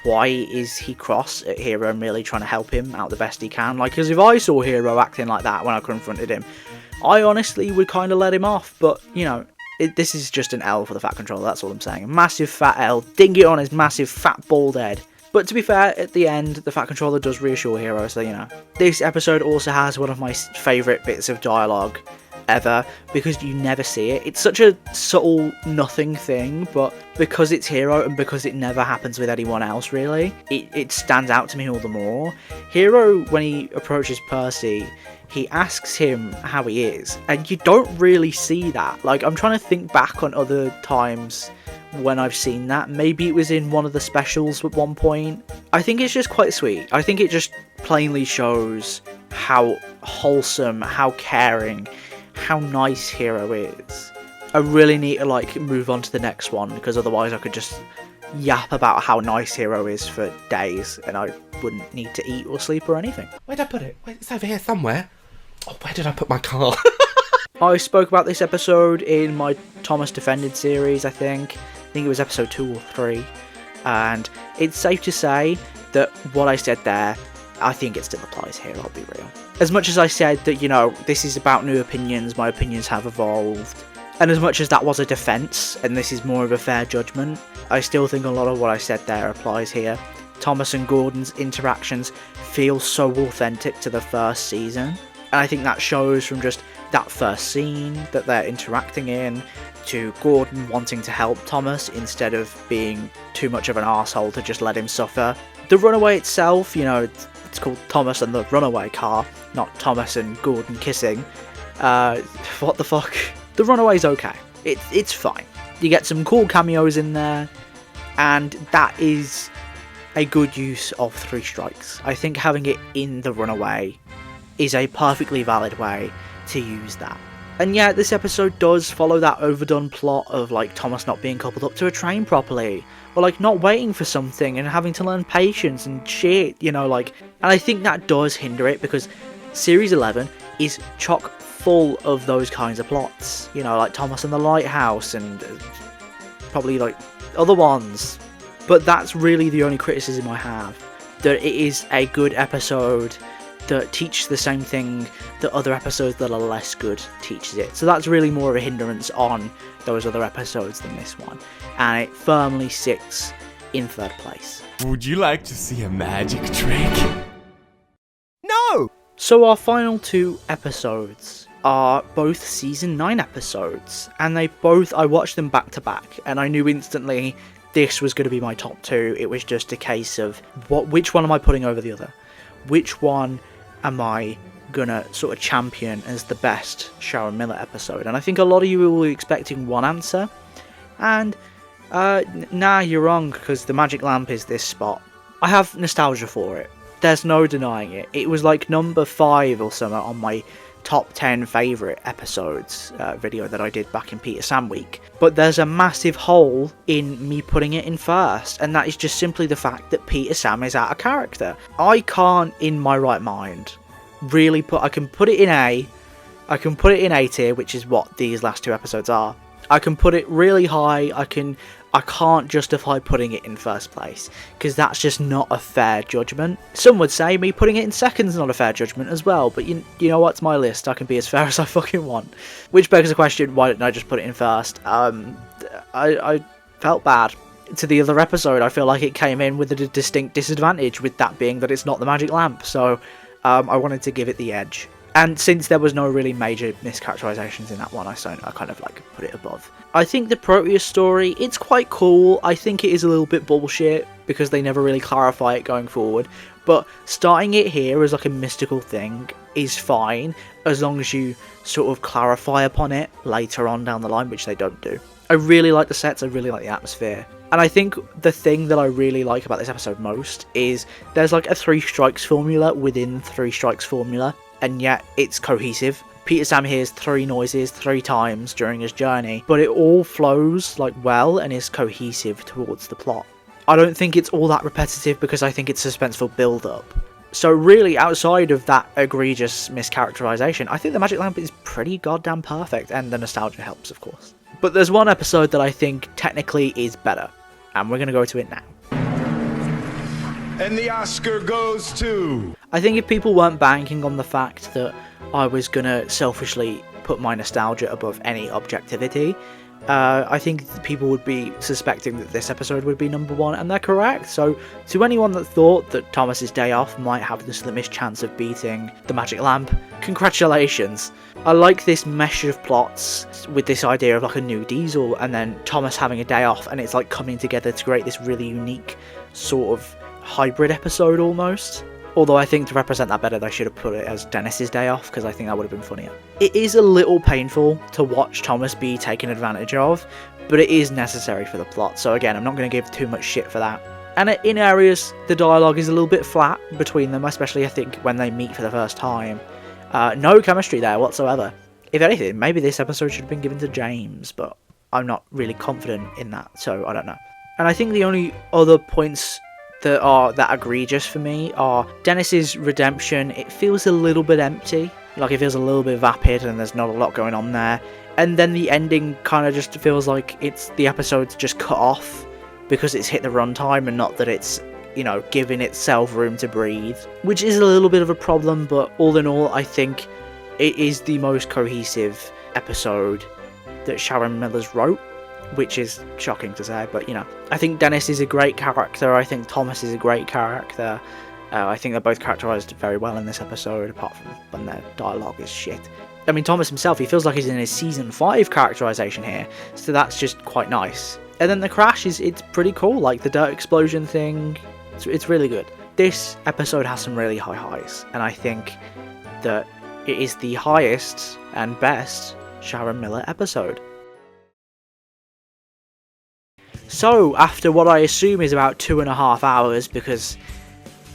why is he cross at Hero merely trying to help him out the best he can? Like, because if I saw Hero acting like that when I confronted him, I honestly would kind of let him off, but, you know, this is just an L for the Fat Controller, that's all I'm saying. A massive fat L, ding it on his massive fat bald head. But to be fair, at the end, the Fat Controller does reassure Hero, so, you know. This episode also has one of my favourite bits of dialogue ever, because you never see it. It's such a subtle nothing thing, but because it's Hero and because it never happens with anyone else really, it stands out to me all the more. Hero, when he approaches Percy, he asks him how he is, and you don't really see that. Like, I'm trying to think back on other times when I've seen that. Maybe it was in one of the specials at one point. I think it's just quite sweet. I think it just plainly shows how wholesome, how caring, how nice Hero is. I really need to like move on to the next one, because otherwise I could just yap about how nice Hero is for days and I wouldn't need to eat or sleep or anything. Where'd I put it? Wait, it's over here somewhere. Oh, where did I put my car? I spoke about this episode in my Thomas Defended series, I think it was episode 2 or 3, and it's safe to say that what I said there, I think it still applies here, I'll be real. As much as I said that, you know, this is about new opinions, my opinions have evolved, and as much as that was a defence, and this is more of a fair judgment, I still think a lot of what I said there applies here. Thomas and Gordon's interactions feel so authentic to the first season, and I think that shows from just that first scene that they're interacting in, to Gordon wanting to help Thomas instead of being too much of an arsehole to just let him suffer. The runaway itself, you know, it's called Thomas and the Runaway Car, not Thomas and Gordon kissing. What the fuck? The runaway's okay. It's fine. You get some cool cameos in there, and that is a good use of 3 strikes. I think having it in the runaway is a perfectly valid way to use that. And yeah, this episode does follow that overdone plot of like Thomas not being coupled up to a train properly, or like not waiting for something and having to learn patience and shit, you know, like, and I think that does hinder it because series 11 is chock full of those kinds of plots, you know, like Thomas and the Lighthouse and probably like other ones. But that's really the only criticism I have, that it is a good episode that teaches the same thing that other episodes that are less good teaches it. So that's really more of a hindrance on those other episodes than this one. And it firmly sits in 3rd place. Would you like to see a magic trick? No! So our final 2 episodes are both season 9 episodes. And I watched them back to back. And I knew instantly this was going to be my top 2. It was just a case of which one am I putting over the other? Which one am I gonna sort of champion as the best Sharon Miller episode? And I think a lot of you will be expecting one answer, and nah, you're wrong, because the magic lamp is this spot. I have nostalgia for it, there's no denying it. It was like number 5 or something on my top 10 favourite episodes video that I did back in Peter Sam week, but there's a massive hole in me putting it in first, and that is just simply the fact that Peter Sam is out of character. I can't in my right mind really I can put it in A tier, which is what these last 2 episodes are. I can put it really high, I can't justify putting it in first place, because that's just not a fair judgment. Some would say me putting it in second is not a fair judgment as well, but you know what's my list, I can be as fair as I fucking want. Which begs the question, why didn't I just put it in first? I felt bad. To the other episode, I feel like it came in with a distinct disadvantage, with that being that it's not the magic lamp, so I wanted to give it the edge. And since there was no really major mischaracterizations in that one, I kind of like put it above. I think the Proteus story, it's quite cool. I think it is a little bit bullshit because they never really clarify it going forward. But starting it here as like a mystical thing is fine, as long as you sort of clarify upon it later on down the line, which they don't do. I really like the sets, I really like the atmosphere. And I think the thing that I really like about this episode most is there's like a 3 strikes formula within 3 strikes formula, and yet it's cohesive. Peter Sam hears 3 noises 3 times during his journey, but it all flows like well and is cohesive towards the plot. I don't think it's all that repetitive because I think it's suspenseful build-up. So really, outside of that egregious mischaracterization, I think the magic lamp is pretty goddamn perfect, and the nostalgia helps, of course. But there's one episode that I think technically is better, and we're going to go to it now. And the Oscar goes to... I think if people weren't banking on the fact that I was going to selfishly put my nostalgia above any objectivity, I think people would be suspecting that this episode would be number 1, and they're correct. So to anyone that thought that Thomas's day off might have the slimmest chance of beating the magic lamp, congratulations. I like this mesh of plots with this idea of like a new Diesel and then Thomas having a day off, and it's like coming together to create this really unique sort of hybrid episode almost. Although I think to represent that better, they should have put it as Dennis's day off, because I think that would have been funnier. It is a little painful to watch Thomas be taken advantage of, but it is necessary for the plot. So again, I'm not going to give too much shit for that. And in areas, the dialogue is a little bit flat between them, especially I think when they meet for the first time. No chemistry there whatsoever. If anything, maybe this episode should have been given to James, but I'm not really confident in that, so I don't know. And I think the only other points that are that egregious for me are Dennis's redemption. It feels a little bit empty, like it feels a little bit vapid and there's not a lot going on there. And then the ending kind of just feels like the episode's just cut off because it's hit the runtime, and not that it's, you know, giving itself room to breathe, which is a little bit of a problem. But all in all, I think it is the most cohesive episode that Sharon Miller's wrote, which is shocking to say, but you know, I think Dennis is a great character. I think Thomas is a great character. I think they're both characterized very well in this episode, apart from when their dialogue is shit. I mean, Thomas himself, he feels like he's in his season 5 characterization here, so that's just quite nice. And then the crash it's pretty cool, like the dirt explosion thing. It's really good. This episode has some really high highs, and I think that it is the highest and best Sharon Miller episode. So, after what I assume is about 2.5 hours, because,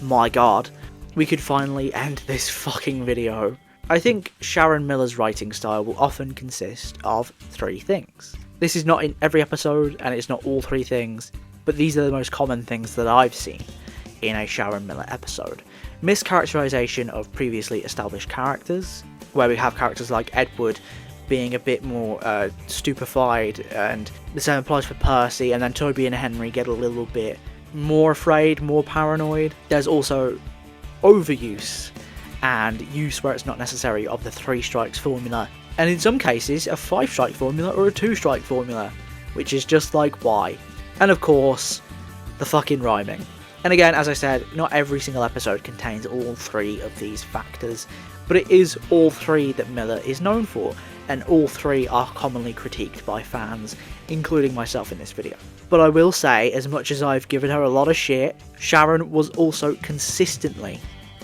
my god, we could finally end this fucking video. I think Sharon Miller's writing style will often consist of 3 things. This is not in every episode, and it's not all 3 things, but these are the most common things that I've seen in a Sharon Miller episode. Mischaracterization of previously established characters, where we have characters like Edward being a bit more stupefied, and the same applies for Percy, and then Toby and Henry get a little bit more afraid, more paranoid. There's also overuse and use where it's not necessary of the 3 strikes formula, and in some cases a 5 strike formula or a 2 strike formula, which is just like, why? And of course, the fucking rhyming. And again, as I said, not every single episode contains all 3 of these factors, but it is all 3 that Miller is known for, and all 3 are commonly critiqued by fans, including myself in this video. But I will say, as much as I've given her a lot of shit, Sharon was also consistently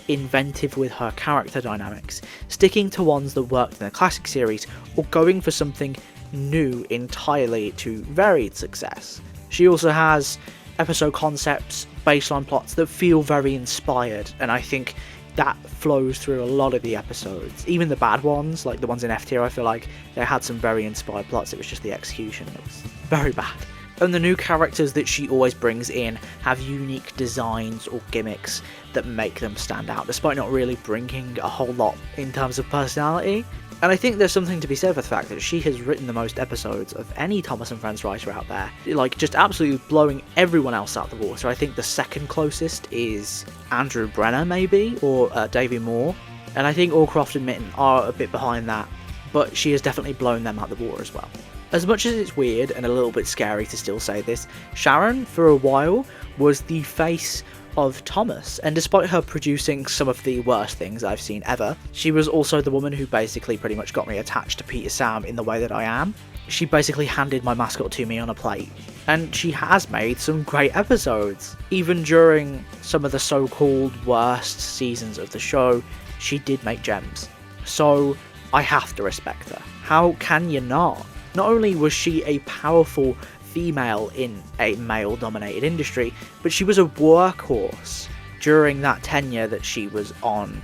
inventive with her character dynamics, sticking to ones that worked in the classic series, or going for something new entirely to varied success. She also has episode concepts, baseline plots that feel very inspired, and I think that flows through a lot of the episodes. Even the bad ones, like the ones in F tier, I feel like they had some very inspired plots. It was just the execution that was very bad. And the new characters that she always brings in have unique designs or gimmicks that make them stand out, despite not really bringing a whole lot in terms of personality. And I think there's something to be said for the fact that she has written the most episodes of any Thomas and Friends writer out there, like just absolutely blowing everyone else out the water. I think the second closest is Andrew Brenner maybe, or Davey Moore, and I think Allcroft and Mitten are a bit behind that, but she has definitely blown them out the water as well. As much as it's weird and a little bit scary to still say this, Sharon for a while was the face of Thomas, and despite her producing some of the worst things I've seen ever, she was also the woman who basically pretty much got me attached to Peter Sam in the way that I am. She basically handed my mascot to me on a plate, and she has made some great episodes. Even during some of the so-called worst seasons of the show, she did make gems. So I have to respect her. How can you not? Not only was she a powerful female in a male-dominated industry, but she was a workhorse during that tenure that she was on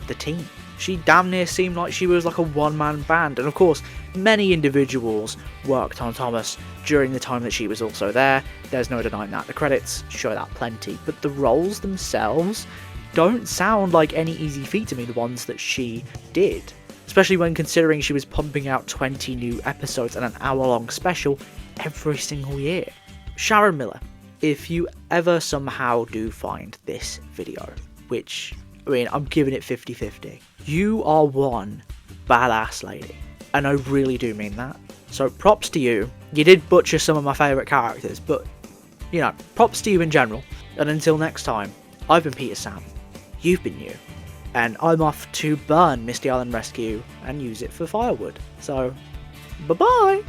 the team. She damn near seemed like she was like a one-man band, and of course, many individuals worked on Thomas during the time that she was also there. There's no denying that. The credits show that plenty, but the roles themselves don't sound like any easy feat to me, the ones that she did. Especially when considering she was pumping out 20 new episodes and an hour-long special every single year. Sharon Miller, if you ever somehow do find this video, which, I mean, I'm giving it 50-50, you are one badass lady, and I really do mean that. So props to you. You did butcher some of my favourite characters, but, you know, props to you in general. And until next time, I've been Peter Sam, you've been you, and I'm off to burn Misty Island Rescue and use it for firewood. So, bye-bye!